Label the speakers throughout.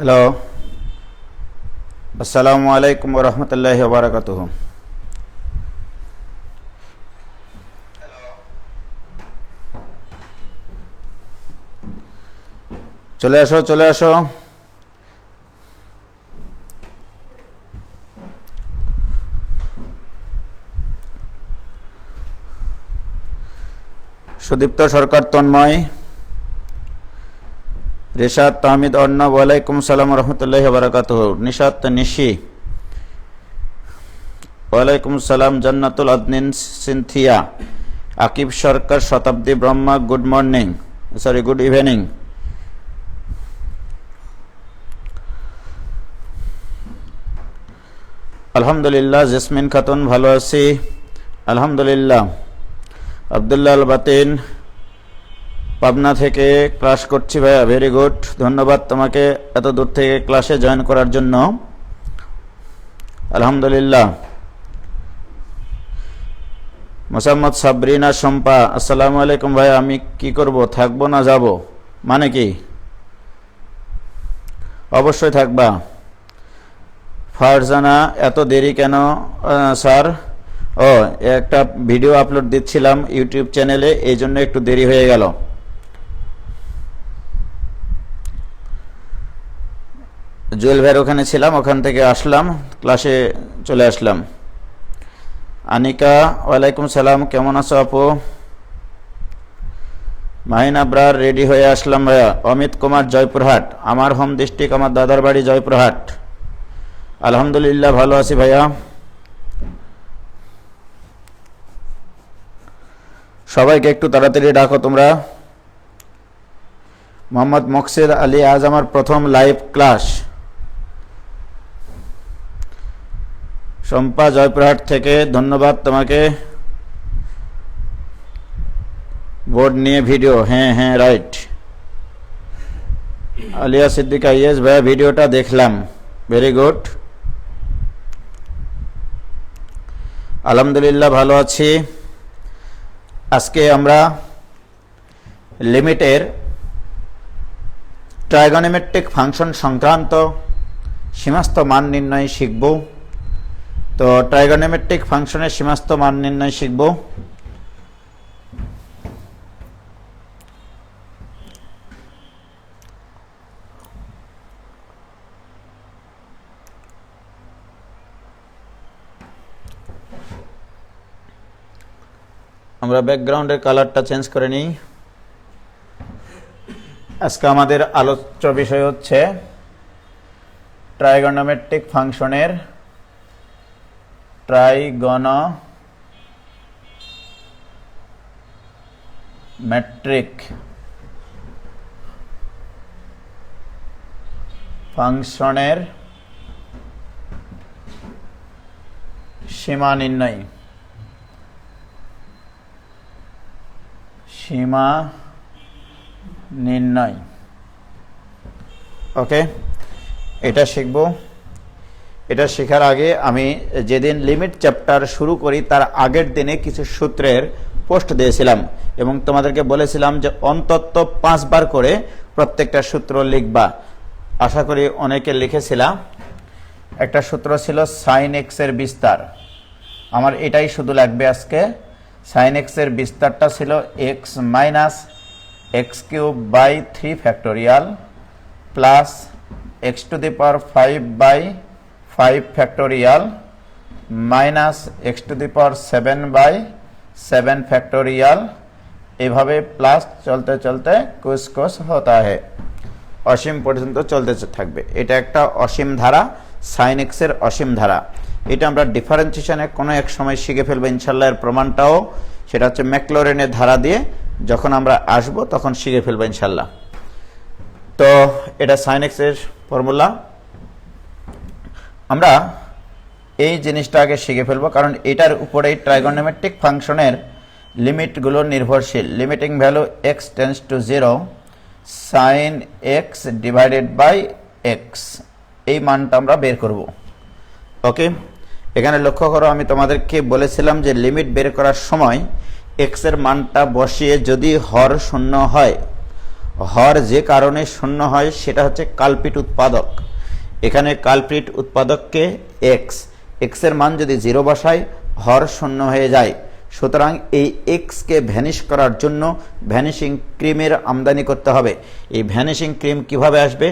Speaker 1: Hello, আসসালামু আলাইকুম ওরহমতুল্লাহি ওয়াবারাকাতুহু। চলে আসো চলে আসো। সুদীপ্ত সরকার, তন্ময়, রেশাদ, তাহমিদ, অর্ণব, ওয়ালাইকুম সালাম রহমতুল্লাহি ওয়াবারাকাতুহু। নিশাত, নিশি, ওয়ালাইকুম সালাম। জান্নাতুল আদনিন, সিনথিয়া, আকিব সরকার, শতাব্দী Brahma, good morning, sorry good evening. আলহামদুলিল্লাহ। জেসমিন খাতুন, ভালো আছি আলহামদুলিল্লাহ। আবদুল্লাহ আল বাতিন, পাবনা থেকে ক্লাস করছি ভাইয়া, ভেরি গুড, ধন্যবাদ তোমাকে এত দূর থেকে ক্লাসে জয়েন করার জন্য, আলহামদুলিল্লাহ। মোসাম্মদ সাবরিনা শম্পা, আসসালামু আলাইকুম ভাইয়া, আমি কি করব, থাকবো না যাব? মানে কি? অবশ্যই থাকবা। ফারজানা, এত দেরি কেন স্যার? ও, একটা ভিডিও আপলোড দিচ্ছিলাম ইউটিউব চ্যানেলে, এই জন্য একটু দেরি হয়ে গেল। জুয়েল ভাইয়ের ওখানে ছিলাম, ওখান থেকে আসলাম, ক্লাসে চলে আসলাম। আনিকা, ওয়ালাইকুম সালাম, কেমন আছো আপু? মাহিন আবরার, রেডি হয়ে আসলাম ভাইয়া। অমিত কুমার, জয়পুরহাট, আমার হোম ডিস্ট্রিক্ট, আমার দাদার বাড়ি জয়পুরহাট। আলহামদুলিল্লাহ, ভালো আছি ভাইয়া। সবাইকে একটু তাড়াতাড়ি ডাকো তোমরা। মোহাম্মদ মকসির আলী, আজ আমার প্রথম লাইভ ক্লাস। শম্পা, জয়পুরহাট থেকে, ধন্যবাদ তোমাকে। বোর্ড নিয়ে ভিডিও, হ্যাঁ হ্যাঁ রাইট। আলিয়া সিদ্দিকা, ইয়েস ভাইয়া, ভিডিওটা দেখলাম, ভেরি গুড। আলহামদুলিল্লাহ, ভালো আছি। আজকে আমরা লিমিটের ট্রাইগোনোমেট্রিক ফাংশন সংক্রান্ত সীমাস্থ মান নির্ণয় শিখব। তো ট্রাইগোনোমেট্রিক ফাংশনের সীমাস্থ মান নির্ণয় শিখব। আমরা ব্যাকগ্রাউন্ডের কালারটা চেঞ্জ করে নিই। আজকে আমাদের আলোচ্য বিষয় হচ্ছে ট্রাইগোনোমেট্রিক ফাংশনের ট্রাইগোনোমেট্রিক ফাংশনের সীমা নির্ণয়। সীমা নির্ণয়, ওকে, এটা শিখব। এটা শেখার আগে আমি যেদিন লিমিট চ্যাপ্টার শুরু করি তার আগের দিনে কিছু সূত্রের পোস্ট দিয়েছিলাম এবং তোমাদেরকে বলেছিলাম যে অন্তত 5 বার করে প্রত্যেকটা সূত্র লিখবা। আশা করি অনেকে লিখেছিলাম। একটা সূত্র ছিল সাইন এক্স এর বিস্তার, আমার এটাই শুধু লাগবে আজকে। সাইন এক্স এর বিস্তারটা ছিল x minus x cube by 3 factorial plus x to the power 5 by 5 factorial minus x to the power 7 by 7 factorial. এভাবে প্লাস চলতে চলতে কুছ কুছ হতা হে, অসীম পর্যন্ত চলতে থাকবে। এটা একটা অসীম ধারা, সাইন এক্স এর অসীম ধারা। এটা আমরা ডিফারেন্সিয়েশনে কোনো এক সময় শিখে ফেলবো ইনশাল্লাহ। এর প্রমাণটাও সেটা হচ্ছে ম্যাকলরেনের ধারা দিয়ে, যখন আমরা আসব তখন শিখে ফেলবো ইনশাল্লাহ। তো এটা সাইন এক্স এর ফর্মুলা। আমরা এই জিনিসটা আগে শিখে ফেলবো, কারণ এটার উপরেই ট্রাইগোনোমেট্রিক ফাংশনের লিমিটগুলো নির্ভরশীল। Limiting value x tends to 0 sine x divided by x, এই মানটা আমরা বের করব। ওকে, এখানে লক্ষ্য করো, আমি তোমাদেরকে বলেছিলাম যে লিমিট বের করার সময় এক্স এর মানটা বসিয়ে যদি হর শূন্য হয় হর যে কারণে শূন্য হয় সেটা হচ্ছে কালপিট উৎপাদক। এখানে কালপিট উৎপাদককে এক্স, এক্স এর মান যদি 0 বসায় হর শূন্য হয়ে যায়। সুতরাং এই এক্সকে ভ্যানিশ করার জন্য ভ্যানিশিং ক্রিমের আমদানি করতে হবে। এই ভ্যানিশিং ক্রিম কিভাবে আসবে?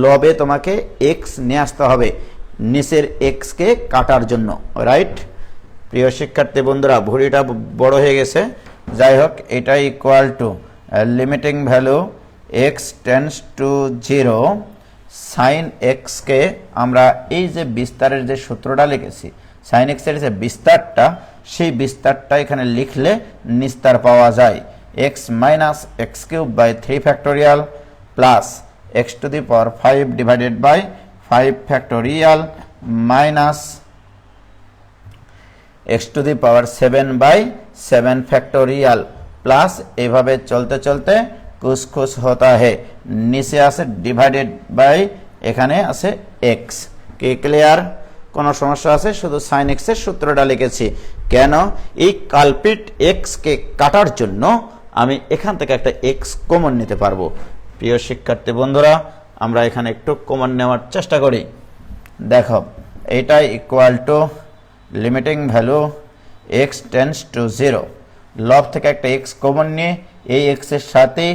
Speaker 1: লবে তোমাকে এক্স নিয়ে আসতে হবে নিচের এক্সকে কাটার জন্য, রাইট? প্রিয় শিক্ষার্থী বন্ধুরা, ভুঁড়িটা বড় হয়ে গেছে, যাই হোক, এটা equal to limiting value x tends to 0 sine এক্সকে আমরা এই যে বিস্তারের যে সূত্রটা লিখেছি, সাইন এক্সের যে বিস্তারটা, সেই বিস্তারটা এখানে লিখলে নিস্তার পাওয়া যায়। X minus x cube by 3 factorial plus x to the power 5 divided by 5 factorial minus x to the power 7 by 7 factorial plus এইভাবে চলতে চলতে कुछ कुछ होता है, নিচে আছে ডিভাইডেড বাই এখানে আছে এক্স। কি ক্লিয়ার? কোনো সমস্যা আছে? শুধু সাইন এক্স এর সূত্রটা লিখেছি। কেন? এই কালপিট এক্স কে কাটার জন্য আমি এখান থেকে একটা এক্স কমন নিতে পারবো। প্রিয় শিক্ষার্থী বন্ধুরা, আমরা এখানে একটু কমন নেওয়ার চেষ্টা করি। দেখো, এটা equal to limiting value x tends to 0, লব থেকে একটা এক্স কমন নিয়ে এই এক্স এর সাথে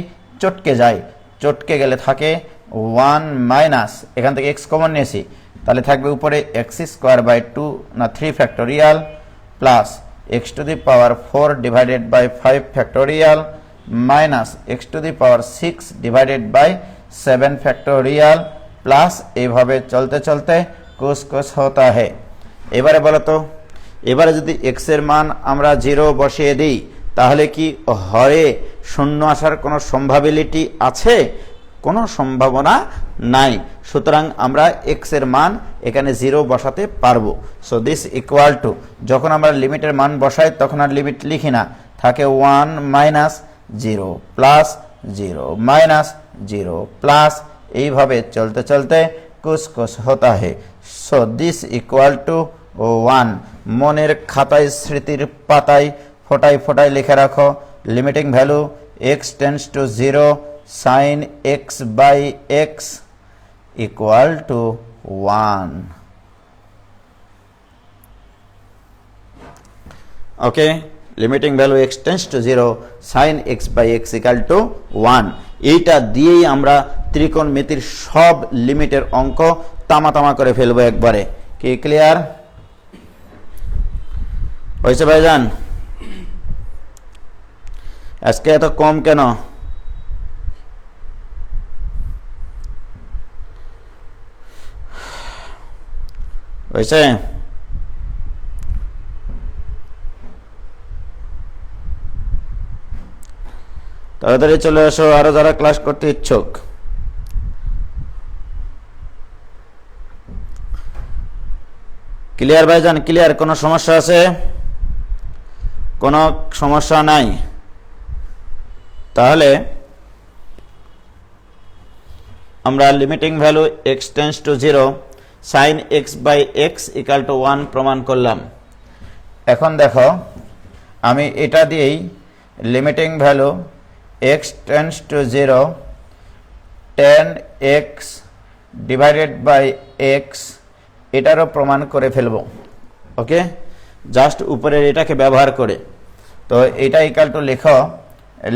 Speaker 1: চটকে যায়, চটকে গেলে থাকে 1 মাইনাস, এখান থেকে এক্স কমন নিয়েছি, তাহলে থাকবে উপরে এক্স স্কোয়ার বাই 2 না 3 factorial plus x to the power 4 divided by 5 factorial minus x to the power 6 divided by 7 factorial plus এইভাবে চলতে চলতে কুছ কুছ হতা হে। এবারে বলো তো, এবারে যদি এক্স এর মান আমরা 0 বসিয়ে দিই তাহলে কি হরে শূন্য আসার কোনো সম্ভাবিলিটি আছে? কোনো সম্ভাবনা নাই। সুতরাং আমরা এক্স এর মান এখানে 0 বসাতে পারবো। সো দিস ইকুয়াল টু, যখন আমরা লিমিটের মান বসাই তখন আর লিমিট লিখি না, থাকে 1 মাইনাস 0 প্লাস 0 মাইনাস 0 প্লাস এইভাবে চলতে চলতে কুছ কুছ হতা হে। So this equal to 1। মনের খাতায় স্মৃতির পাতায় ফোটায় ফোটায় লিখে রাখো, limiting value x tends to 0 sine x by x equal to 1। Okay, limiting value x tends to 0 sine x by x equal to 1। এইটা দিয়েই আমরা ত্রিকোণমিতির সব লিমিটের অঙ্ক তামা তামা করে ফেলবো একবারে। কি ক্লিয়ার হয়েছে ভাইজান? আজকে এত কম কেন? হয়েছে? তাড়াতাড়ি চলে আসো আরো যারা ক্লাস করতে ইচ্ছুক। ক্লিয়ার ভাইজান? ক্লিয়ার? কোনো সমস্যা আছে? কোনো সমস্যা নাই? তাহলে আমরা limiting value x tends to 0 sine x by x equal to 1 প্রমাণ করলাম। এখন দেখো, আমি এটা দিয়েই limiting value x tends to 0 tan x divided by x এটারও প্রমাণ করে ফেলবো। ওকে, জাস্ট উপরের এটাকে ব্যবহার করে। তো এটা ইকুয়াল টু লেখো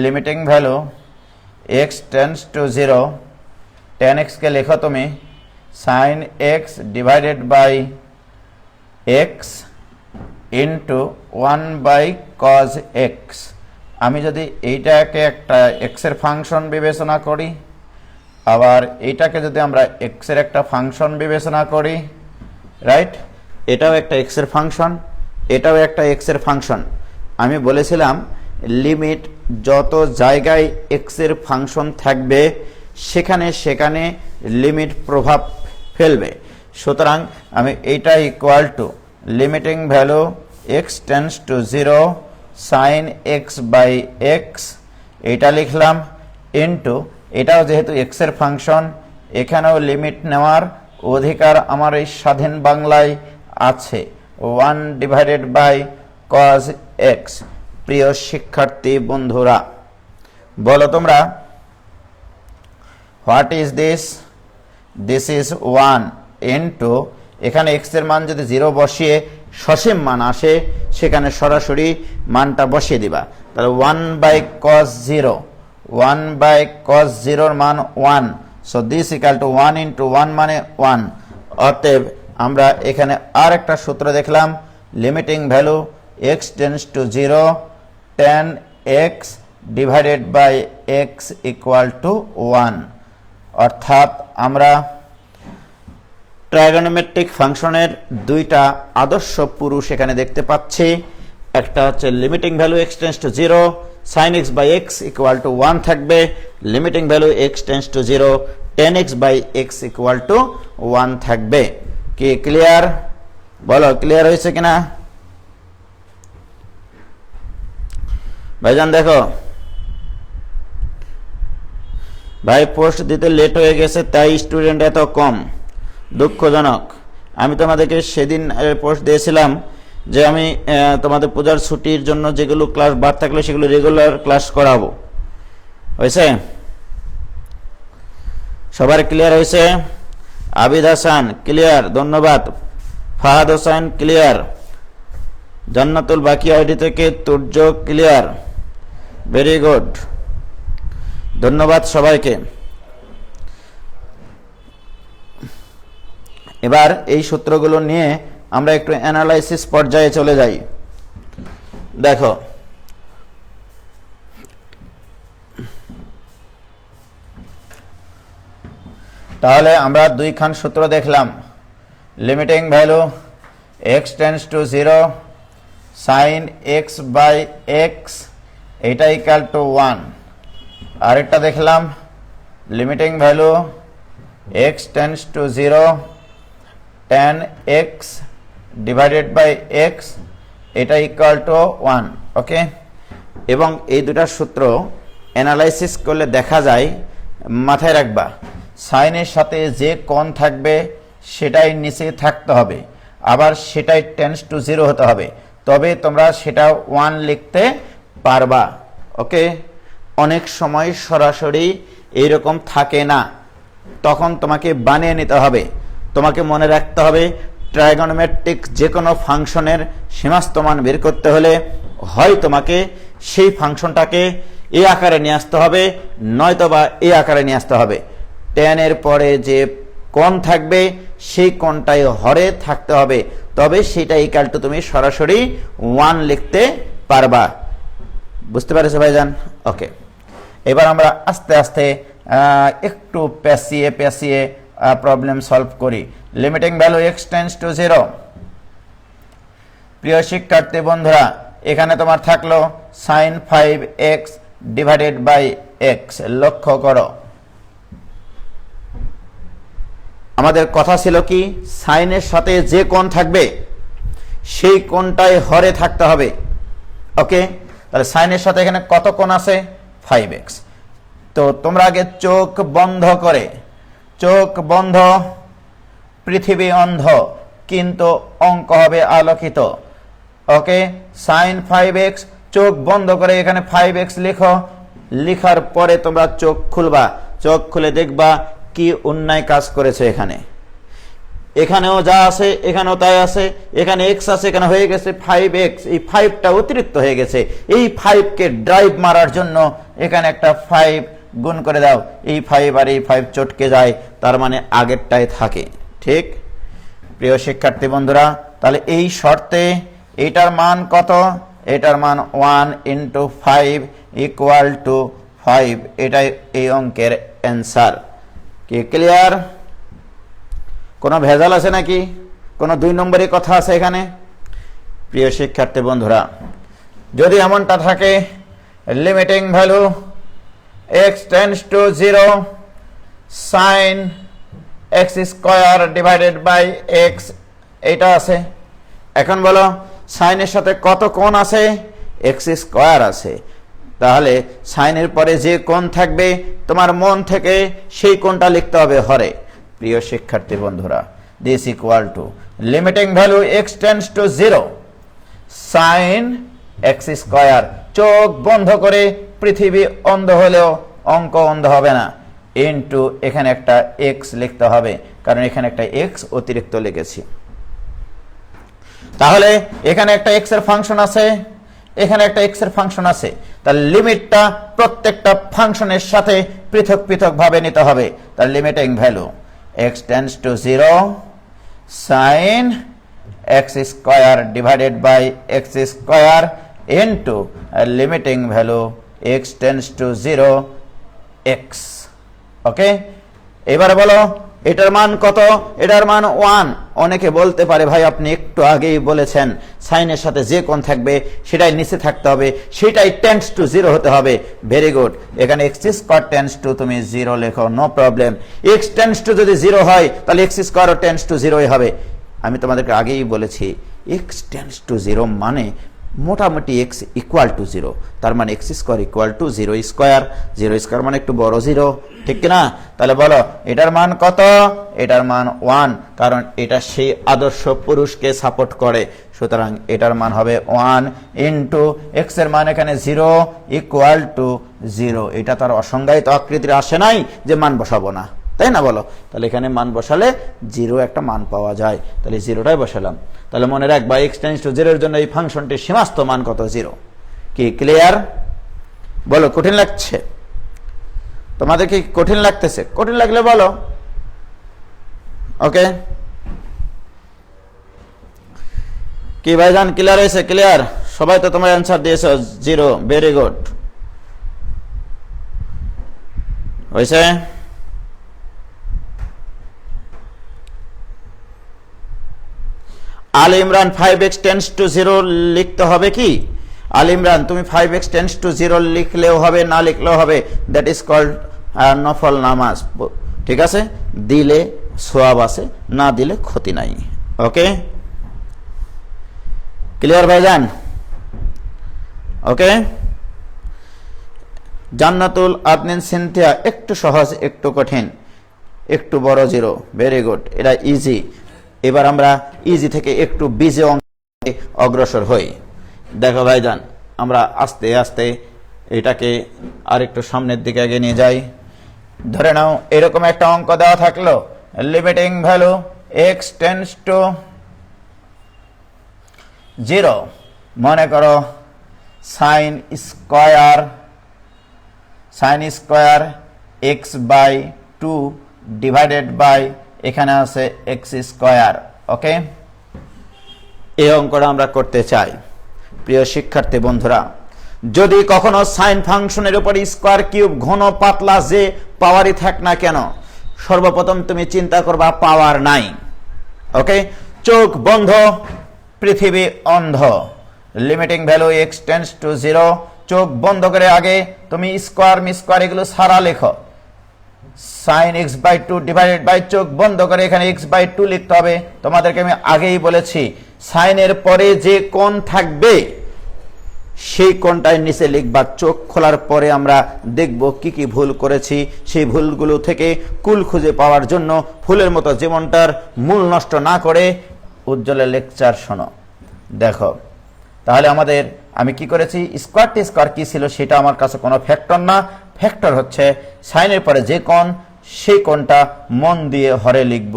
Speaker 1: limiting value x tends to 0 tan এক্সকে লেখো তুমি sine x divided by x into 1 by cos x. আমি যদি এইটাকে একটা এক্সের ফাংশন বিবেচনা করি, আবার এইটাকে যদি আমরা এক্সের একটা ফাংশন বিবেচনা করি, রাইট, এটাও একটা এক্সের ফাংশন, এটাও একটা এক্সের ফাংশন। আমি বলেছিলাম লিমিট যত জায়গায় এক্সের ফাংশন থাকবে সেখানে সেখানে লিমিট প্রভাব ফেলবে। সুতরাং আমি এইটা equal to limiting value x tends to 0 sine x by x এটা লিখলাম ইন্টু, এটাও যেহেতু এক্সের ফাংশন এখানেও লিমিট নেওয়ার অধিকার আমার এই স্বাধীন বাংলায় আছে, 1 ডিভাইডেড বাই কজ এক্স। প্রিয় শিক্ষার্থী বন্ধুরা, বলো তোমরা what is this? This is 1 into, এখানে x এর মান যদি 0 বসিয়ে সসীম মান আসে সেখানে সরাসরি মানটা বসিয়ে দিবা। তাহলে 1/cos 0, 1/cos 0 এর মান 1, so this equal to 1 into 1 মানে 1। অতএব আমরা এখানে আর একটা সূত্র দেখলাম, limiting value x tends to 0, tan x divided by x equal to 1। অর্থাৎ আমরা ট্রাইগোনোমেট্রিক ফাংশনের দুইটা আদর্শ পুরুষ এখানে দেখতে পাচ্ছি। একটা হচ্ছে limiting value x tends to 0, sin x by x equal to 1 থাকবে, limiting value x tends to 0, tan x by x equal to 1 থাকবে। কি ক্লিয়ার? বলো ক্লিয়ার হয়েছে কিনা ভাইজান? দেখো ভাই পোস্ট দিতে লেট হয়ে গেছে তাই স্টুডেন্ট এত কম, দুঃখজনক। আমি তোমাদেরকে সেদিন পোস্ট দিয়েছিলাম যে আমি তোমাদের পূজার ছুটির জন্য যেগুলো ক্লাস বাদ থাকলে সেগুলো রেগুলার ক্লাস করাবো। হয়েছে? সবার ক্লিয়ার হয়েছে? আবিদ হাসান ক্লিয়ার, ধন্যবাদ। ফাহাদ হোসেন ক্লিয়ার, জান্নাতুল বাকি আইডি থেকে তুর্য ক্লিয়ার, ভেরি গুড, ধন্যবাদ সবাইকে। এবার এই সূত্রগুলো নিয়ে আমরা একটু অ্যানালাইসিস পর্যায়ে চলে যাই। দেখো তাহলে আমরা দুইখান সূত্র দেখলাম, limiting value x tends to 0, sin x by x এটা ইকুয়াল টু 1। আরেকটা দেখলাম, limiting value x tends to 0, tan x divided by x এটা ইকুয়াল টু 1। ওকে, এবং এই দুটা সূত্র অ্যানালাইসিস করলে দেখা যায়, মাথায় রাখবা সাইনের সাথে যে কোণ থাকবে সেটাই নিচে থাকতে হবে, আবার সেটাই টেন্ডস টু 0 হতে হবে, তবে তোমরা সেটা 1 লিখতে পারবা। ওকে, অনেক সময় সরাসরি এইরকম থাকে না, তখন তোমাকে বানিয়ে নিতে হবে। তোমাকে মনে রাখতে হবে ট্রাইগোনোমেট্রিক যে কোনো ফাংশনের সীমাস্ত মান বের করতে হলে হয় তোমাকে সেই ফাংশনটাকে এই আকারে নিয়ে আসতে হবে, নয়তোবা এই আকারে নিয়ে আসতে হবে। tan এর পরে যে কোণ থাকবে সেই কোণটাই হরে থাকতে হবে, তবে সেটা ইকুয়াল টু তুমি সরাসরি 1 লিখতে পারবা। বুঝতে পারছো ভাইজান? ওকে, এবার আমরা আস্তে আস্তে একটু পেঁচিয়ে পেঁচিয়ে প্রবলেম সলভ করি। Limiting value x tends to 0, প্রিয় শিক্ষার্থী বন্ধুরা এখানে তোমার থাকলো sin 5x divided by x। লক্ষ্য করো আমাদের কথা ছিল কি, সাইনের সাথে যে কোণ থাকবে সেই কোণটাই হরে থাকতে হবে। ওকে, তাহলে সাইনের সাথে এখানে কত কোণ আছে? 5x। তো তোমরা আগে চোখ বন্ধ করে, চোখ বন্ধ, পৃথিবী অন্ধ কিন্তু অঙ্ক হবে আলোকিত। ওকে, sin 5x, চোখ বন্ধ করে এখানে 5x লিখো, লিখার পরে তোমরা চোখ খুলবা, চোখ খুলে দেখবা কি অন্যায় কাজ করেছে। এখানেও যা আছে এখানেও তাই আছে, এখানে x আছে এখানে হয়ে গেছে 5x, এই 5টা অতিরিক্ত হয়ে গেছে। এই 5কে ড্রাইভ মারার জন্য এখানে একটা 5 গুণ করে দাও, এই 5 আর এই 5 চটকে যায়, তার মানে আগেরটাই থাকে। ঠিক প্রিয় শিক্ষার্থী বন্ধুরা, তাহলে এই শর্তে এটার মান কত? এটার মান 1 ইন্টু 5 ইকুয়াল টু 5। এটাই এই অঙ্কের অ্যান্সার। কি ক্লিয়ার? কোনো ভেজাল আছে নাকি? কোনো 2 নম্বরের কথা আছে এখানে? প্রিয় শিক্ষার্থী বন্ধুরা, যদি এমনটা থাকে, limiting value x tends to 0, sin x square divided by x এটা আছে। এখন বলো সাইনের সাথে কত কোণ আছে? x স্কয়ার আছে। তাহলে সাইনের পরে যে কোণ থাকবে তোমার মন থেকে সেই কোণটা লিখতে হবে হরে। প্রিয় শিক্ষার্থী বন্ধুরা, this equal to limiting value x tends to 0, sin x square. চোখ বন্ধ করে, পৃথিবী অন্ধ হলেও অঙ্ক অন্ধ হবে না। ইনটু এখানে একটা এক্স লিখতে হবে, কারণ এখানে একটা এক্স অতিরিক্ত লিখেছি। তাহলে এখানে একটা এক্স এর ফাংশন আছে, এখানে একটা এক্স এর ফাংশন আছে, তাহলে লিমিটটা প্রত্যেকটা ফাংশনের সাথে পৃথক পৃথক ভাবে নিতে হবে। তাহলে limiting value x tends to 0 sin x square divided by x square into limiting value x tends to 0 x। Okay, এবারে বলো এটার মান কত? এটার মান 1। অনেকে বলতে পারে ভাই আপনি একটু আগেই বলেছেন সাইনের সাথে যে কোণ থাকবে সেটাই নিচে থাকতে হবে, সেটাই টেন্ডস টু 0 হতে হবে। ভেরি গুড, এখানে x স্কয়ার টেন্ডস টু তুমি 0 লেখো, no problem. x tends to যদি 0 হয় তাহলে x স্কয়ারও টেন্ডস টু 0ই হবে। আমি তোমাদেরকে আগেই বলেছি x টেন্ডস টু 0 মানে মোটামুটি x ইকুয়াল টু 0, তার মানে x square equal to 0 square. 0 square মানে একটু বড় 0, ঠিক কিনা? তাহলে বলো এটার মান কত? এটার মান 1, কারণ এটা সেই আদর্শ পুরুষকে সাপোর্ট করে, সুতরাং এটার মান হবে 1 ইনটু x এর মান এখানে 0 ইকুয়াল টু 0। এটা তার অসংজ্ঞায়িত আকৃতির আসে নাই যে মান বসাবো না, তাই না? বলো, তাহলে এখানে মান বসালে 0 একটা মান পাওয়া যায়, তাহলে 0টাই বসালাম। তাহলে মনে রাখবা x টেন্ডস টু 0 এর জন্য এই ফাংশনটির সীমাস্থ মান কত? 0। কি ক্লিয়ার? বলো, কঠিন লাগছে তোমাদের? কি কঠিন লাগতেছে? কঠিন লাগলে বলো। ওকে, কি ভাইজান ক্লিয়ার হয়েছে? ক্লিয়ার সবাই তো তোমার অ্যান্সার দিয়েছো 0। ভেরি গুড, হয়েছে। আল ইমরান 5x টেন্ডস টু 0 লিখতে হবে কি? আল ইমরান তুমি 5x টেন্ডস টু 0 লিখলেও হবে, না লিখলেও হবে, দ্যাট ইজ কল্ড নফল নামাজ। ঠিক আছে, দিলে সওয়াব আছে, না দিলে ক্ষতি নাই। ওকে, ক্লিয়ার ভাইজান? ওকে, জান্নাতুল আদনিন সিনথিয়া একটু সহজ একটু কঠিন, একটু বড় 0। ভেরি গুড, এটা ইজি। এবার আমরা ইজি থেকে একটু বিজে অঙ্কে অগ্রসর হই। দেখো ভাইজান, আমরা আস্তে আস্তে এটাকে আরেকটু সামনের দিকে এগিয়ে নিয়ে যাই। ধরে নাও এরকম একটা অঙ্ক দেওয়া থাকলো, limiting value x tends to 0, মনে করো sine square x by 2 divided by এখানে আছে x স্কয়ার। ওকে, এই অঙ্কটা আমরা করতে চাই। প্রিয় শিক্ষার্থী বন্ধুরা, যদি কখনো সাইন ফাংশনের উপর স্কয়ার কিউব ঘন পাতলা যে পাওয়ারই থাক না কেন, সর্বপ্রথম তুমি চিন্তা করবা পাওয়ার নাই। ওকে, চোখ বন্ধ, পৃথিবী অন্ধ। Limiting value x tends to 0, চোখ বন্ধ করে আগে তুমি স্কয়ার মিস্কয়ার এগুলো সারা লেখো। Sine x by 2 divided by, চোখ বন্ধ করে এখানে x বাই 2 লিখতে হবে। তোমাদেরকে আমি আগেই বলেছি সাইনের পরে যে কোণ থাকবে সেই কোণটাই নিচে লিখবা। চোখ খোলার পরে আমরা দেখব কি কি ভুল করেছি, সেই ভুলগুলো থেকে কুল খুঁজে পাওয়ার জন্য ফুলের মতো জীবনটার মূল নষ্ট না করে উজ্জ্বলের লেকচার শোনো। দেখো তাহলে আমাদের আমি কি করেছি, স্কয়ার কি ছিল সেটা আমার কাছে কোনো ফ্যাক্টর না। ফ্যাক্টর হচ্ছে সাইনের পরে যে কোণ, সেই কোণটা মন দিয়ে হরে লিখব।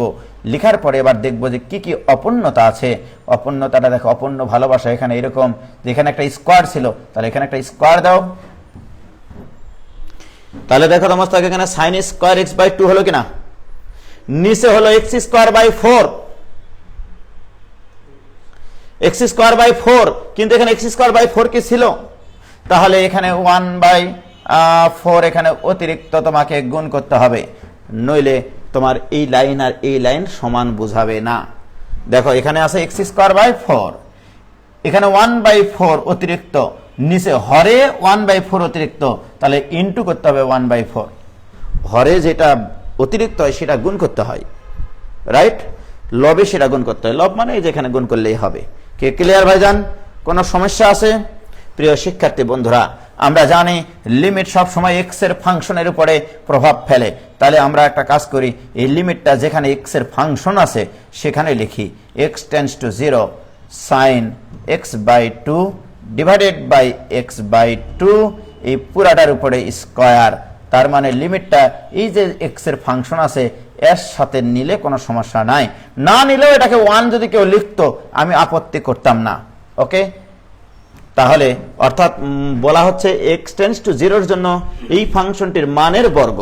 Speaker 1: লিখার পরে এবার দেখবো যে কি কি অপূর্ণতা আছে। অপূর্ণতাটা দেখো, অপূর্ণ ভালোবাসা। এখানে এরকম যেখানে একটা স্কয়ার ছিল, তাহলে এখানে একটা স্কয়ার দাও। তাহলে দেখো তোমার এখানে সাইন স্কয়ার x বাই 2 হলো কিনা? নিচে হলো x square by 4, x square by 4, কিন্তু এখানে x স্কয়ার বাই 4 কি ছিল? তাহলে এখানে 1/4 এখানে অতিরিক্ত তোমাকে গুণ করতে হবে, নইলে তোমার এই লাইন আর এই লাইন সমান বোঝাবে না। দেখো এখানে আছে x স্কয়ার বাই 4, এখানে 1/4 অতিরিক্ত, নিচে হরে 1/4 অতিরিক্ত, তাহলে ইনটু করতে হবে 1/4। হরে যেটা অতিরিক্ত হয় সেটা গুণ করতে হয়, রাইট? লবে সেটা গুণ করতে হয়। লব মানে যেখানে গুণ করলেই হবে। কে ক্লিয়ার ভাইজান? কোনো সমস্যা আছে? প্রিয় শিক্ষার্থী বন্ধুরা, আমরা জানি লিমিট সব সময় x এর ফাংশনের উপরে প্রভাব ফেলে। তাহলে আমরা একটা কাজ করি, এই লিমিটটা যেখানে x এর ফাংশন আছে সেখানে লিখি x tends to 0 sin x by 2 divided by x by 2, এই পুরাটার উপরে স্কয়ার। তার মানে লিমিটটা এই যে এক্স এর ফাংশন আছে এর সাথে নিলে কোনো সমস্যা নাই, না নিলেও এটাকে 1 যদি কেউ লিখতো আমি আপত্তি করতাম না। ওকে, তাহলে অর্থাৎ বলা হচ্ছে x টেন্ডস টু 0 এর জন্য এই ফাংশনটির মানের বর্গ।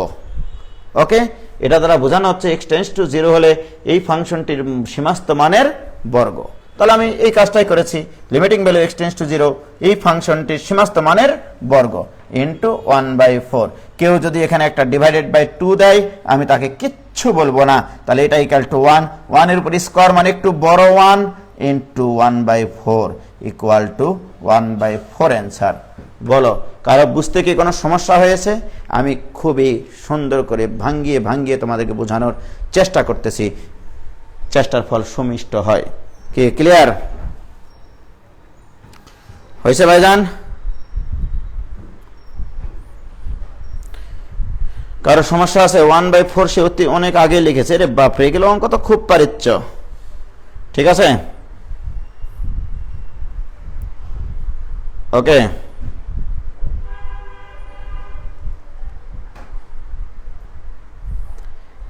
Speaker 1: ওকে, এটা দ্বারা বোঝানো হচ্ছে x টেন্ডস টু 0 হলে এই ফাংশনটির সীমাস্থ মানের বর্গ। তাহলে আমি এই কাজটাই করেছি, limiting value x tends to 0 এই ফাংশনটির সীমাস্থ মানের বর্গ ইনটু 1/4। কেউ যদি এখানে একটা ডিভাইডেড বাই 2 দেয় আমি তাকে কিচ্ছু বলবো না, তাহলে এটা ইকুয়াল টু 1, 1 এর উপর স্কয়ার মানে একটু বড় 1 ইনটু 1/4 ইকুয়াল টু 1/4 অ্যান্সার। বলো কারো বুঝতে কি কোনো সমস্যা হয়েছে? আমি খুবই সুন্দর করে ভাঙ্গিয়ে ভাঙ্গিয়ে তোমাদেরকে বোঝানোর চেষ্টা করতেছি, চেষ্টার ফল সুমিষ্ট হয়। কি ক্লিয়ার হয়েছে ভাইজান? কারো সমস্যা আছে? 1/4 সে অনেক আগে লিখেছে, রে বাপরে, এগুলো অঙ্ক তো খুব পারিচ্ছ। ঠিক আছে, ওকে,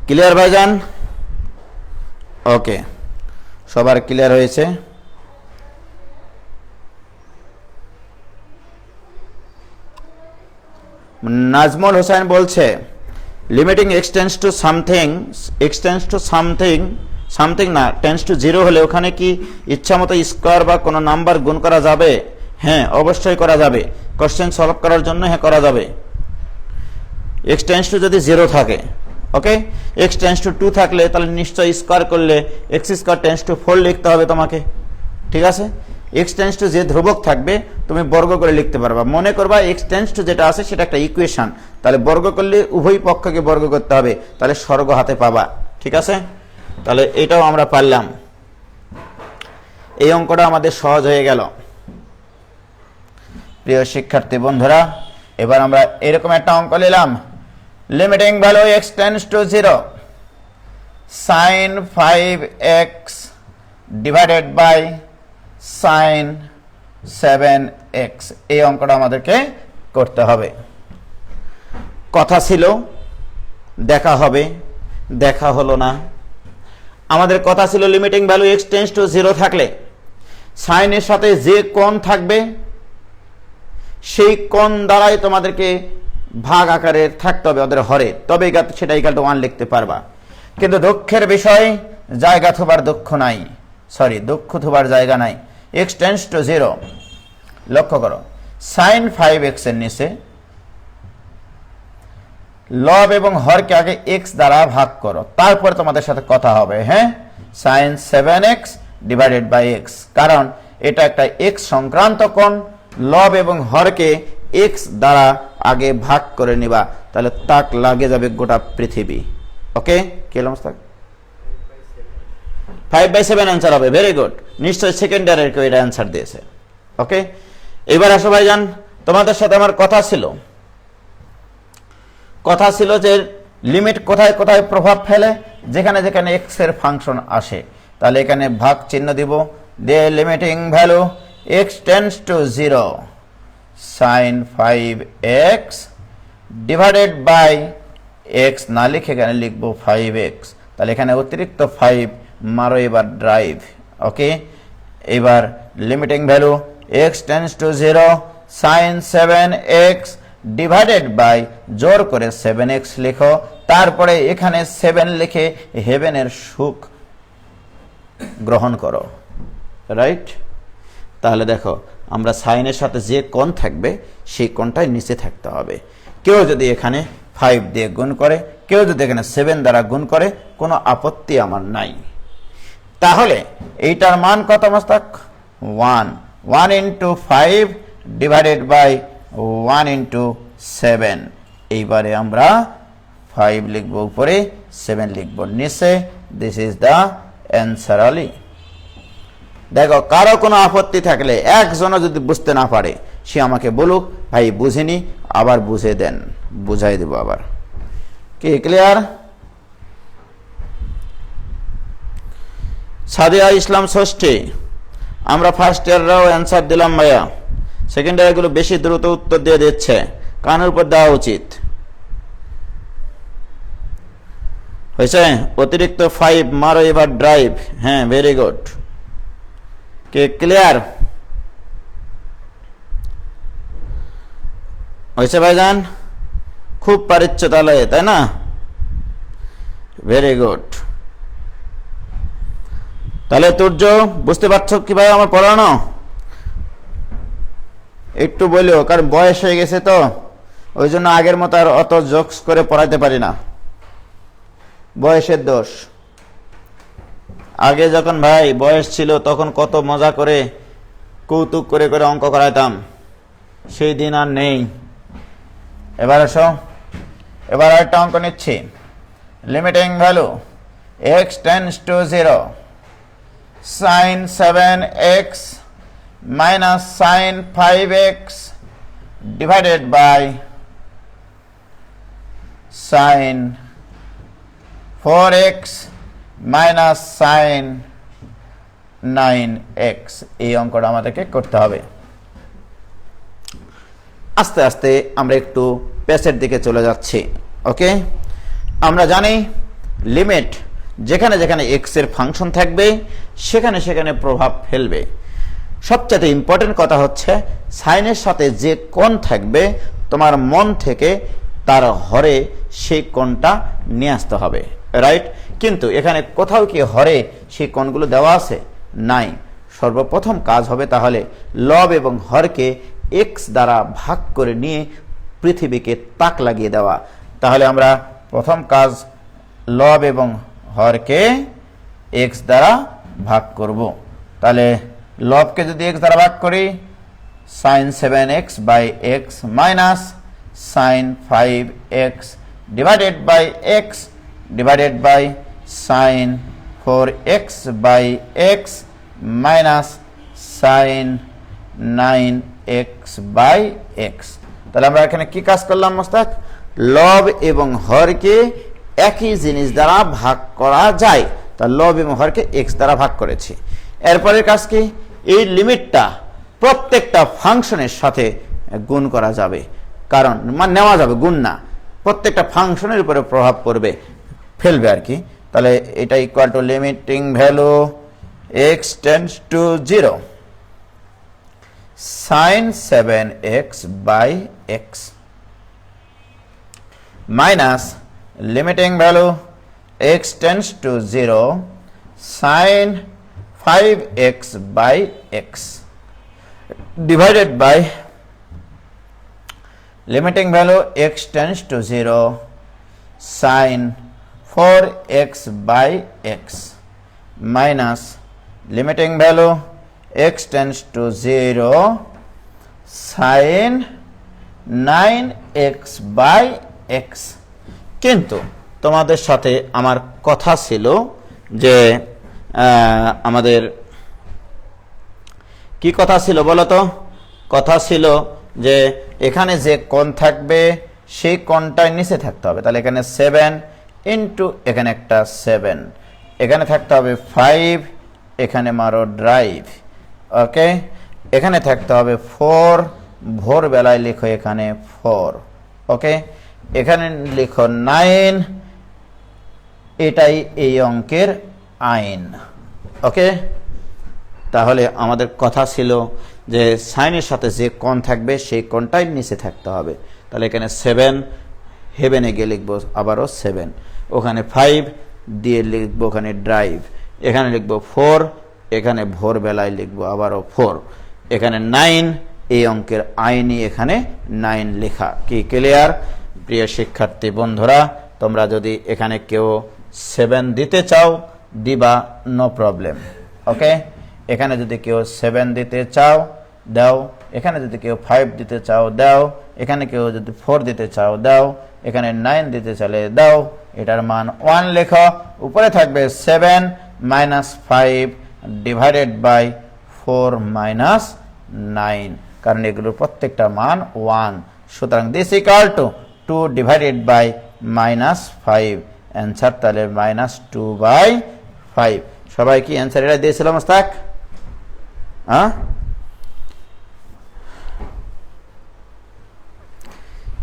Speaker 1: ক্লিয়ার ভাইজান? ওকে, সবার ক্লিয়ার হয়েছে? নাজমুল হোসেন বলছে limiting x tends to something, x tends to something, something না টেন্ডস টু 0 হলে ওখানে কি ইচ্ছা মতো স্কয়ার বা কোনো নাম্বার গুণ করা যাবে? হ্যাঁ, অবশ্যই করা যাবে। কোশ্চেন সলভ করার জন্য হ্যাঁ করা যাবে। x টেন্ডস টু যদি 0 থাকে, ওকে, x টেন্ডস টু 2 থাকলে তাহলে নিশ্চয়ই স্কয়ার করলে x স্কয়ার টেন্ডস টু 4 লিখতে হবে তোমাকে। ঠিক আছে, x টেন্ডস টু যে ধ্রুবক থাকবে তুমি বর্গ করে লিখতে পারবা। মনে করবা x টেন্ডস টু যেটা আছে সেটা একটা ইকুয়েশন, তাহলে বর্গ করলে উভয় পক্ষকে বর্গ করতে হবে, তাহলে স্বর্গ হাতে পাবা। ঠিক আছে, তাহলে এটাও আমরা পারলাম। এই অঙ্কটা আমাদের সহজ হয়ে গেল। প্রিয় শিক্ষার্থী বন্ধুরা, এবার আমরা এরকম একটা অঙ্ক নিলাম, limiting value x tends to 0 sin 5x divided by sin 7x। এই অঙ্কটা আমাদেরকে করতে হবে। কথা ছিল দেখা হবে, দেখা হলো না। আমাদের কথা ছিল limiting value x tends to 0 থাকলে sin এর সাথে যে কোণ থাকবে সেই কোণ দ্বারাই তোমাদেরকে ভাগ আকারে থাকতে হবে ওদের হরে, তবে সেটা ইকুয়াল টু 1 লিখতে পারবা। কিন্তু দুঃখের বিষয় জায়গা থোবার দুঃখ নাই, সরি দুঃখ থোবার জায়গা নাই। x টেন্ডস টু 0, লক্ষ্য করো sin 5x এর নিচে লব এবং হরকে আগে x দ্বারা ভাগ করো, তারপরে তোমাদের সাথে কথা হবে। হ্যাঁ, sin 7x divided by x, কারণ এটা একটা x সংক্রান্ত কোণ, লব এবং হরকে x দ্বারা আগে ভাগ করে নিবা, তাহলে তাক লাগে যাবে গোটা পৃথিবী। ওকে, কি হলো? 5/7 অ্যান্সার হবে। ভেরি গুড, নিশ্চয়ই সেকেন্ড ইয়ারের কেউ এটা অ্যান্সার দিয়েছে। ওকে, এবার আসো ভাইজান, তোমাদের সাথে আমার কথা ছিল যে লিমিট কোথায় কোথায় প্রভাব ফেলে, যেখানে যেখানে x এর ফাংশন আসে, তাহলে এখানে ভাগ চিহ্ন দিব, দিয়ে limiting value x tends to 0 sin 5x divided by x না লিখে এখানে লিখবো 5x, তাহলে এখানে অতিরিক্ত 5 মারো এবার ড্রাইভ। ওকে, এবার limiting value x tends to 0 sin 7x divided by জোর করে 7x লিখো, তারপরে এখানে 7 লিখে হেভেনের সুখ গ্রহণ করো। রাইট, তাহলে দেখো আমরা সাইনের সাথে যে কোণ থাকবে সেই কোণটাই নিচে থাকতে হবে। কেউ যদি এখানে 5 দিয়ে গুণ করে, কেউ যদি এখানে 7 দ্বারা গুণ করে, কোনো আপত্তি আমার নাই। তাহলে এইটার মান কত মস্তক? 1 ইন্টু 5 ডিভাইডেড বাই 1 ইন্টু 7। এইবারে আমরা 5 লিখবো উপরে, 7 লিখবো নিচে। This is the answer only. দেখো কারো কোনো আপত্তি থাকলে, একজনও যদি বুঝতে না পারে সে আমাকে বলুক, ভাই বুঝিনি, আবার বুঝে দেন, বুঝাই দেব আবার। কি ক্লিয়ার? সাদিয়া ইসলাম ষষ্ঠী, আমরা ফার্স্ট ইয়াররাও অ্যান্সার দিলাম ভাইয়া, সেকেন্ড ইয়ারগুলো বেশি দ্রুত উত্তর দিয়ে দিচ্ছে, কানের উপর দেওয়া উচিত। হয়েছে? অতিরিক্ত 5 মারো এবার ড্রাইভ। হ্যাঁ, ভেরি গুড। কে ক্লিয়ার হয়েছে ভাইজান? খুব পারিচ্ছ তাহলে, তাই না? Very good. তাহলে তুর্য বুঝতে পারছো কিভাবে আমার পড়ানো? একটু বলিও, কারণ বয়স হয়ে গেছে তো, ওই জন্য আগের মতো আর অত জোকস করে পড়াইতে পারি না, বয়সের দোষ। আগে যখন ভাই বয়স ছিল তখন কত মজা করে কৌতুক করে করে অঙ্ক করাইতাম, সেই দিন আর নেই। এবার আসো, এবার একটা অঙ্ক নিচ্ছি। Limiting value x tends to 0 sin 7x minus sin 5x divided by sin 4x minus sin 9x। এই অঙ্কটা আমাদেরকে করতে হবে। আস্তে আস্তে আমরা একটু পেসের দিকে চলে যাচ্ছি। ওকে, আমরা জানি লিমিট যেখানে যেখানে x এর ফাংশন থাকবে সেখানে সেখানে প্রভাব ফেলবে। সবচেয়ে ইম্পর্টেন্ট কথা হচ্ছে সাইনের সাথে যে কোণ থাকবে তোমার মন থেকে তার হরে সেই কোণটা নিয়ে আসতে হবে, রাইট? কিন্তু এখানে কোথাও কি হরে সেই কোণগুলো দেওয়া আছে? নাই। সর্বপ্রথম কাজ হবে তাহলে লব এবং হরকে x দ্বারা ভাগ করে নিয়ে পৃথিবীকে তাক লাগিয়ে দেওয়া। তাহলে আমরা প্রথম কাজ লব এবং হরকে x দ্বারা ভাগ করব। তাহলে লবকে যদি x দ্বারা ভাগ করি, sin 7x by x minus sin 5x divided by x divided by sin 4x by x minus sin 9x by x। তাহলে আমরা এখানে কি কাজ করলাম মোস্তাক? লব এবং হরকে একই জিনিস দ্বারা ভাগ করা যায়, তা লব এবং হরকে x দ্বারা ভাগ করেছি। এরপরের কাজ কি? এই লিমিটটা প্রত্যেকটা ফাংশনের সাথে গুণ করা যাবে, কারণ নেওয়া যাবে, গুণ না, প্রত্যেকটা ফাংশনের উপরে প্রভাব পড়বে, ফেলবে আর কি। তাহলে এটা equal to limiting value x tends to 0 sin 7x by x minus limiting value x tends to 0 sin 5x by x divided by limiting value x tends to 0 sin 4x by x minus limiting value x tends to 0 sin 9x by x। কিন্তু তোমাদের সাথে আমার কথা ছিল যে আমাদের কি কথা ছিল বলো তো? কথা ছিল যে এখানে যে কোণ থাকবে সেই কোণটাই নিচে থাকতে হবে। তাহলে এখানে 7 ইন্টু এখানে একটা 7, এখানে থাকতে হবে 5, এখানে মারো ড্রাইভ। ওকে, এখানে থাকতে হবে 4, ভোরবেলায় লিখো এখানে 4। ওকে, এখানে লিখো 9, এটাই এই অঙ্কের আইন। ওকে, তাহলে আমাদের কথা ছিল যে সাইনের সাথে যে কোণ থাকবে সেই কোণটাই নিচে থাকতে হবে। তাহলে এখানে 7, হেভেনে গিয়ে লিখবো আবারও 7, ওখানে 5 দিয়ে লিখবো ওখানে ড্রাইভ, এখানে লিখবো 4, এখানে ভোরবেলায় লিখবো আবারও 4, এখানে 9, এই অঙ্কের আইনই এখানে 9 লেখা। কি ক্লিয়ার? প্রিয় শিক্ষার্থী বন্ধুরা, তোমরা যদি এখানে কেউ 7 দিতে চাও দিবা, নো প্রবলেম। ওকে, এখানে যদি কেউ 7 দিতে চাও দাও, এখানে যদি কেউ 5 দিতে চাও দাও, এখানে কেউ যদি 4 দিতে চাও দাও, এখানে 9 দিতে চাইলে দাও। এটার মান 1 লেখো, উপরে থাকবে 7 minus 5 divided by 4 minus 9, কারণ এগুলোর প্রত্যেকটা মান 1। সুতরাং this equal two 2 divided by minus 5, answer তাহলে -2/5। সবাই কি অ্যান্সার এটা দিয়েছিল মোস্তাক? হ্যাঁ,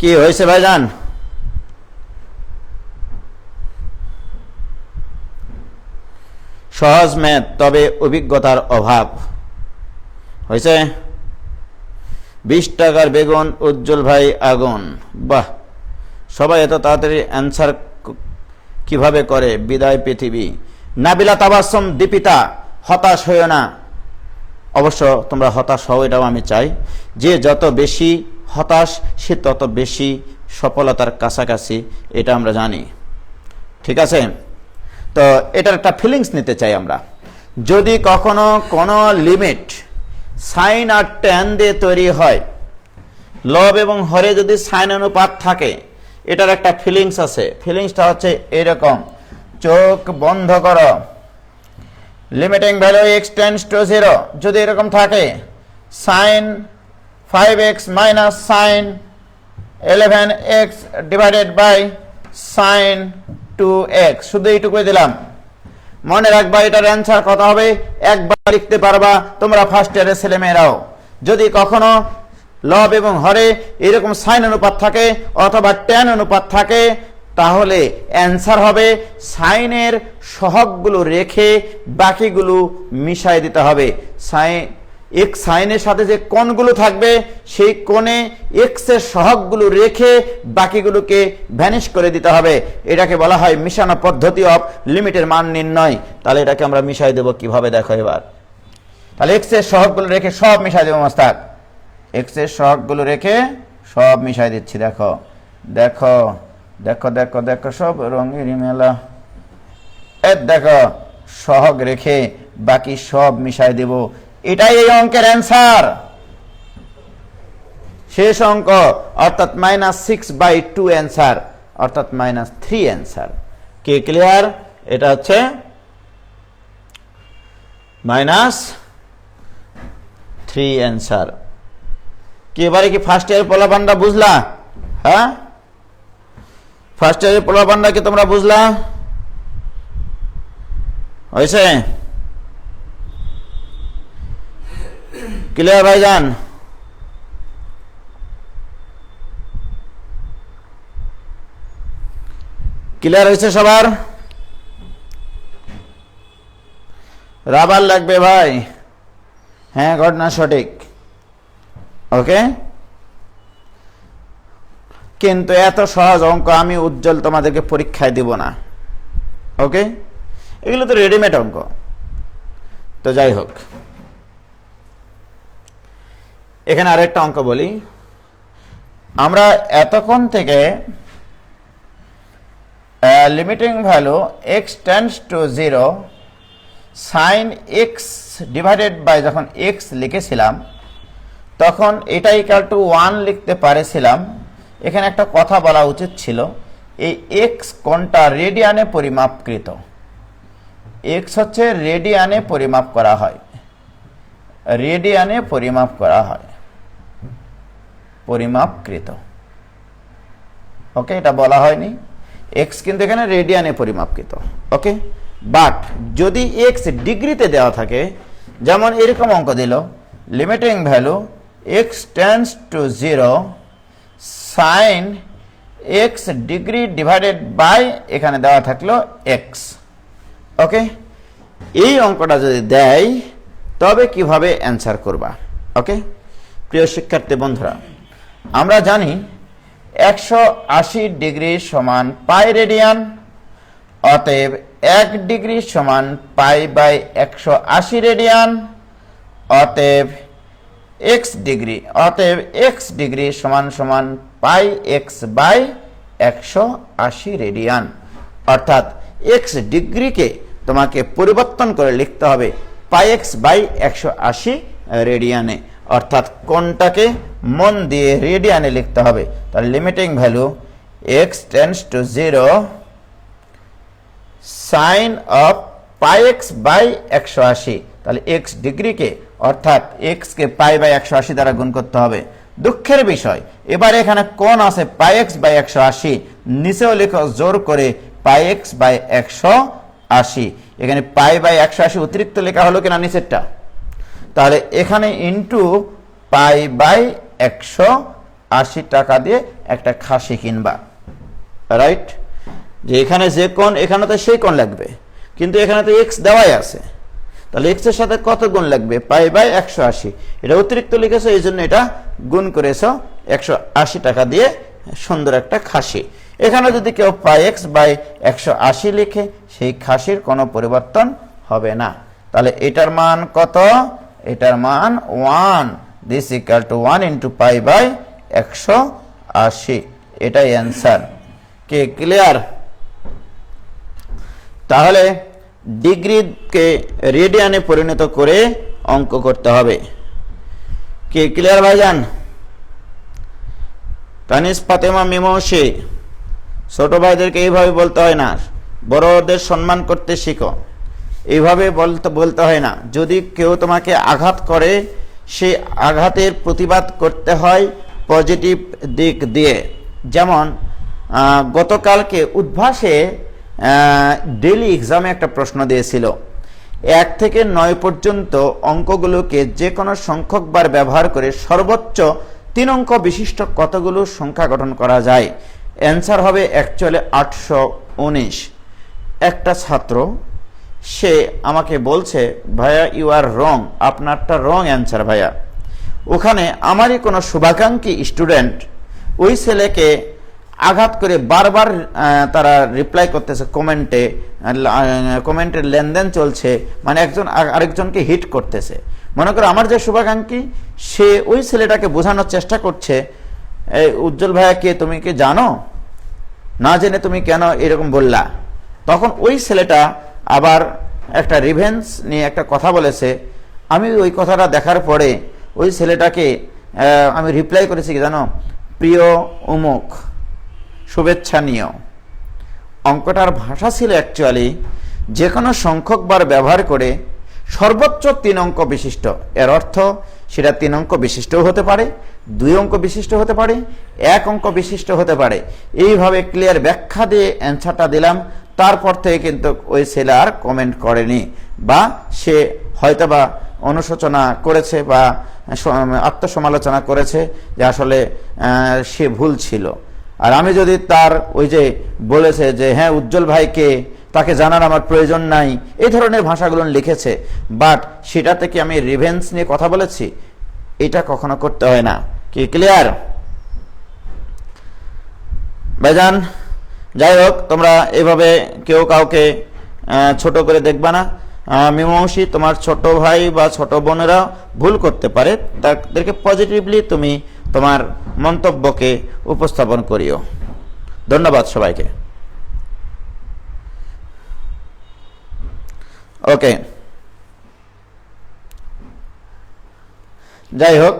Speaker 1: কি হয়েছে ভাইজান? সহজ ম্যাথ, তবে অভিজ্ঞতার অভাব। হয়েছে? 20 টাকার বেগুন, উজ্জ্বল ভাই আগুন। বাহ, সবাই এত তাড়াতাড়ি অ্যান্সার কিভাবে করে? বিদায় পৃথিবী। নাবিলা তাবাসসুম, দীপিতা, হতাশ হইও না। অবশ্য তোমরা হতাশ হও, এটাও আমি চাই। যে যত বেশি হতাশ সে তত বেশি সফলতার কাছাকাছি, এটা আমরা জানি। ঠিক আছে? তো এটার একটা ফিলিংস নিতে চাই আমরা। যদি কখনো কোনো লিমিট সাইন আর ট্যান দিয়ে তৈরি হয়, লব এবং হরে যদি সাইন অনুপাত থাকে, এটার একটা ফিলিংস আছে। ফিলিংসটা হচ্ছে এরকম, চোখ বন্ধ করো, limiting value x tends to 0 যদি এরকম থাকে, sine 5x minus sine 11x divided by sine 2x, শুধু এইটুকুই দিলাম। মনে রাখবা এটার অ্যান্সার কত হবে, একবার লিখতে পারবা তোমরা ফার্স্ট ইয়ারের ছেলেমেয়েরাও। যদি কখনো লব এবং হরে এরকম সাইন অনুপাত থাকে অথবা ট্যান অনুপাত থাকে, তাহলে অ্যান্সার হবে সাইনের সহগগুলো রেখে বাকিগুলো মিশাই দিতে হবে। এক সাইনের সাথে যে কোণগুলো থাকবে সেই কোণে এক্স এর সহগগুলো রেখে বাকিগুলোকে ভ্যানিশ করে দিতে হবে। এটাকে বলা হয় মিশানো পদ্ধতি অফ লিমিটের মান নির্ণয়। তাহলে এটাকে আমরা মিশাই দেব কিভাবে, দেখো এবার। তাহলে এক্স এর সহগগুলো রেখে সব মিশাই দেবো মাস্টার। এক্স এর সহগগুলো রেখে সব মিশাই দিচ্ছি। দেখো দেখো দেখো দেখো দেখো, সব রঙের মেলা। দেখো সহগ রেখে বাকি সব মিশাই দেব। এটাই এই অঙ্কের অ্যান্সার, শেষ অঙ্ক, অর্থাৎ -6/2 অ্যান্সার, অর্থাৎ -3 অ্যান্সার। কে ক্লিয়ার? এটা হচ্ছে -3 অ্যান্সার। কি এবারে কি ফার্স্ট ইয়ার পোলাপান্ডা বুঝলা? হ্যাঁ, ফার্স্ট ইয়ারের পোলাপান্ডা কি তোমরা বুঝলা? হয়েছে? ক্লিয়ার ভাইজান? ক্লিয়ার হয়েছে সবার? রাবার লাগবে ভাই। হ্যাঁ, ঘটনা সঠিক। ওকে, কিন্তু এত সহজ অঙ্ক আমি উজ্জ্বল তোমাদেরকে পরীক্ষায় দিব না। ওকে, এগুলো তো রেডিমেড অঙ্ক। তো যাই হোক, এখানে আরেকটা অঙ্ক বলি। আমরা এতক্ষণ থেকে limiting value x tends to 0 sine x divided by যখন x লিখেছিলাম তখন এটা ইকুয়াল টু 1 লিখতে পারেছিলাম। এখানে একটা কথা বলা উচিত ছিল, এই x কোণটা রেডিয়ানে পরিমাপকৃত। x হচ্ছে রেডিয়ানে পরিমাপ করা হয়, রেডিয়ানে পরিমাপ করা হয়, পরিমাপকৃত। ওকে, এটা বলা হয়নি। x কিন্তু এখানে রেডিয়ানে পরিমাপকৃত। ওকে, বাট যদি x ডিগ্রিতে দেওয়া থাকে, যেমন এরকম অঙ্ক দিল, limiting value x tends to 0 sine x degree divided by এখানে দেওয়া থাকলো x। ওকে, এই অঙ্কটা যদি দেয় তবে কিভাবে অ্যান্সার করবা? ওকে, প্রিয় শিক্ষার্থী বন্ধুরা, আমরা জানি 180 ডিগ্রি সমান পাই রেডিয়ান, অতএব 1 ডিগ্রি সমান পাই বাই 180 রেডিয়ান, অতএব x ডিগ্রি, অতএব x ডিগ্রি সমান সমান পাই x বাই 180 রেডিয়ান। অর্থাৎ x ডিগ্রিকে তোমাকে পরিবর্তন করে লিখতে হবে পাই x বাই 180 রেডিয়ানে, অর্থাৎ কোণটাকে মন দিয়ে রেডিয়ানে লিখতে হবে। তাহলে limiting value x tends to 0 sine of pi x by 180। তাহলে x ডিগ্রিকে অর্থাৎ x কে পাই বাই 180 দ্বারা গুণ করতে হবে। দুঃখের বিষয়, এবার এখানে কোণ আছে পাই x বাই 180, নিচেও লেখো জোর করে পাই x বাই 180। এখানে পাই বাই 180 অতিরিক্ত লেখা হলো কিনা নিচেরটা? তাহলে এখানে ইন্টু পাই বাই 180 টাকা দিয়ে একটা খাসি কিনবা। রাইট, যে এখানে যে কোণ এখানে তো সেই কোণ লাগবে, কিন্তু এখানে তো এক্স দেওয়াই আছে, তাহলে এক্স এর সাথে কত গুণ লাগবে? Pi by 180। এটা অতিরিক্ত লিখেছো, এই জন্য এটা গুণ করেছো 180 টাকা দিয়ে, সুন্দর একটা খাসি। এখানে যদি কেউ পাই এক্স বাই 180 লিখে, সেই খাসির কোনো পরিবর্তন হবে না। তাহলে এটার মান কত? এটার মান 1, this equal to 1 into pi by 180। এটাই অ্যান্সার। কে ক্লিয়ার? তাহলে ডিগ্রিকে রেডিয়ানে পরিণত করে অঙ্ক করতে হবে। কে ক্লিয়ার ভাইজান? তানিস, ফাতেমা, মিমৌসি, ছোট ভাইদেরকে এইভাবে বলতে হয় না, বড়দের সম্মান করতে শিখো। এইভাবে বলতে হয় না। যদি কেউ তোমাকে আঘাত করে, সেই আঘাতের প্রতিবাদ করতে হয় পজিটিভ দিক দিয়ে। যেমন গতকালকে উদ্ভাসে ডেইলি এক্সামে একটা প্রশ্ন দিয়েছিল, 1 থেকে 9 পর্যন্ত অঙ্কগুলোকে যে কোনো সংখ্যকবার ব্যবহার করে সর্বোচ্চ 3 অঙ্ক বিশিষ্ট কতগুলো সংখ্যা গঠন করা যায়? অ্যান্সার হবে অ্যাকচুয়ালি 819। একটা ছাত্র সে আমাকে বলছে, ভাইয়া ইউ আর রং, আপনারটা রং অ্যান্সার ভাইয়া। ওখানে আমারই কোনো শুভাকাঙ্ক্ষী স্টুডেন্ট ওই ছেলেকে আঘাত করে বারবার তারা রিপ্লাই করতেছে, কমেন্টের লেনদেন চলছে, মানে একজন আরেকজনকে হিট করতেছে। মনে করো আমার যে শুভাকাঙ্ক্ষী, সে ওই ছেলেটাকে বোঝানোর চেষ্টা করছে, উজ্জ্বল ভাইয়া কে, তুমি কি জানো? না জেনে তুমি কেন এরকম বললা? তখন ওই ছেলেটা আবার একটা রিভেন্স নিয়ে একটা কথা বলেছে। আমি ওই কথাটা দেখার পরে ওই ছেলেটাকে আমি রিপ্লাই করেছি কি জানো? প্রিয় উমুক, শুভেচ্ছা নিও। অঙ্কটার ভাষা ছিল অ্যাকচুয়ালি যে কোনো সংখ্যকবার ব্যবহার করে সর্বোচ্চ 3 অঙ্ক বিশিষ্ট। এর অর্থ সেটা 3 অঙ্ক বিশিষ্টও হতে পারে, 2 অঙ্ক বিশিষ্ট হতে পারে, 1 অঙ্ক বিশিষ্ট হতে পারে। এইভাবে ক্লিয়ার ব্যাখ্যা দিয়ে অ্যান্সারটা দিলাম। তারপর থেকে কিন্তু ওই ছেলে আর কমেন্ট করেনি, বা সে হয়তোবা অনুশোচনা করেছে বা আত্মসমালোচনা করেছে যে আসলে সে ভুল ছিল। আর আমি যদি তার ওই যে বলেছে যে হ্যাঁ উজ্জ্বল ভাইকে, তাকে জানার আমার প্রয়োজন নাই, এই ধরনের ভাষাগুলো লিখেছে, বাট সেটা থেকে আমি রিভেন্স নিয়ে কথা বলেছি, এটা কখনো করতে হয় না। কি ক্লিয়ার ভাইজান? যাই হোক, তোমরা এভাবে কেউ কাউকে ছোট করে দেখবা না। মীমাংসী, তোমার ছোট ভাই বা ছোট বোনেরা ভুল করতে পারে, তাদেরকে পজিটিভলি তুমি তোমার মন্তব্যকে উপস্থাপন করিও। ধন্যবাদ সবাইকে। ওকে, যাই হোক,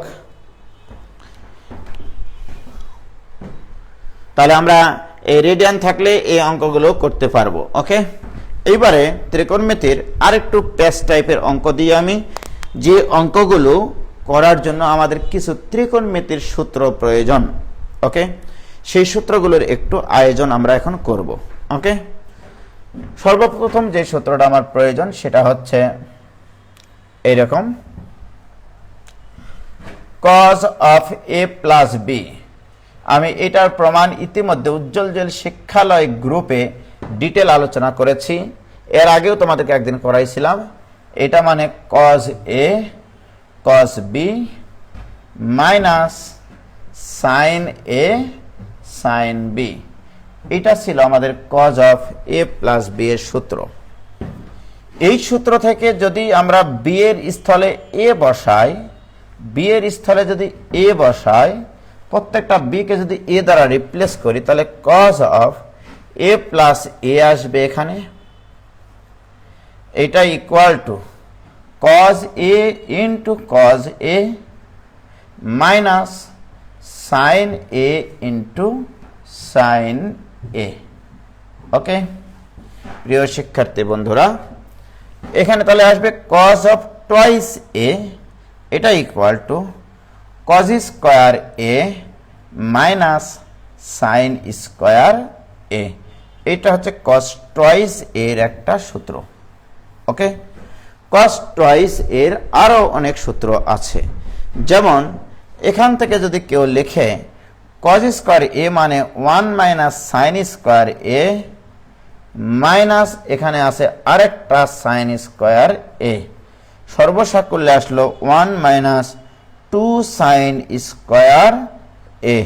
Speaker 1: তাহলে আমরা এই রেডিয়ান থাকলে এই অঙ্কগুলো করতে পারবো। ওকে, এইবারে ত্রিকোণমিতির আরেকটু পেস্ট টাইপের অঙ্ক দিয়ে আমি, যে অঙ্কগুলো করার জন্য আমাদের কিছু ত্রিকোণমিতির সূত্র প্রয়োজন। ওকে, সেই সূত্রগুলোর একটু আয়োজন আমরা এখন করব। ওকে, সর্বপ্রথম যে সূত্রটা আমার প্রয়োজন সেটা হচ্ছে এইরকম, cos of a plus b. আমি এটার প্রমাণ ইতিমধ্যে উজ্জ্বল জেল শিক্ষালয় গ্রুপে ডিটেল আলোচনা করেছি। এর আগেও তোমাদেরকে একদিন করাইছিলাম। এটা মানে cos a cos b minus sin a sin b। এটা ছিল আমাদের cos of a plus b এর সূত্র। এই সূত্র থেকে যদি আমরা b এর স্থলে a বসাই, b এর স্থলে যদি a বসাই, প্রত্যেকটা b কে যদি a দ্বারা রিপ্লেস করি, তাহলে cos of a plus a আসবে এখানে। এটা equal to cos a into cos a minus sin a into sin a। ওকে প্রিয় শিক্ষার্থী বন্ধুরা, এখানে তাহলে আসবে cos অফ টুয়াইস a, এটা equal to cos square a minus sin square a। এটা হচ্ছে cos টুয়াইস এর একটা সূত্র। ওকে, cos টুয়াইস এর আরো অনেক সূত্র আছে। যেমন এখান থেকে যদি কেউ লিখে cos স্কয়ার a মানে 1 minus sin square a minus এখানে আছে আরেকটা সাইন স্কোয়ার এ, সর্বসাকুল্যে আসলো 1 মাইনাস 2 সাইন স্কোয়ার এ।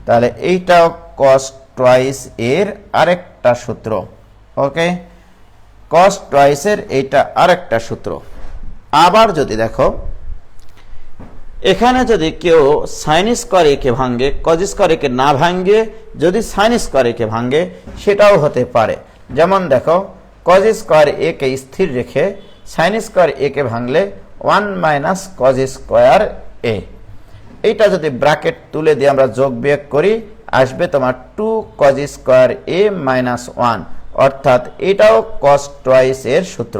Speaker 1: তাহলে এইটাও কস টুয়াইস এর আরেকটা সূত্র। ওকে, কস টুয়াইসের এইটা আরেকটা সূত্র। আবার যদি দেখো এখানে যদি কেউ সাইন স্কোয়ার এ কে ভাঙ্গে, কজ স্কোয়ার এ কে না ভাঙ্গে যদি সাইন স্কোয়ার এ কে ভাঙ্গে, সেটাও হতে পারে। যেমন দেখো কজ স্কোয়ার এ কে স্থির রেখে সাইন স্কোয়ার এ কে ভাঙলে 1 মাইনাস কজ স্কোয়ার এ, এইটা যদি ব্র্যাকেট তুলে দিয়ে আমরা যোগ বিয়োগ করি, আসবে তোমার 2 কজ স্কোয়ার এ মাইনাস 1, অর্থাৎ এটাও কস টুয়াইস এর সূত্র,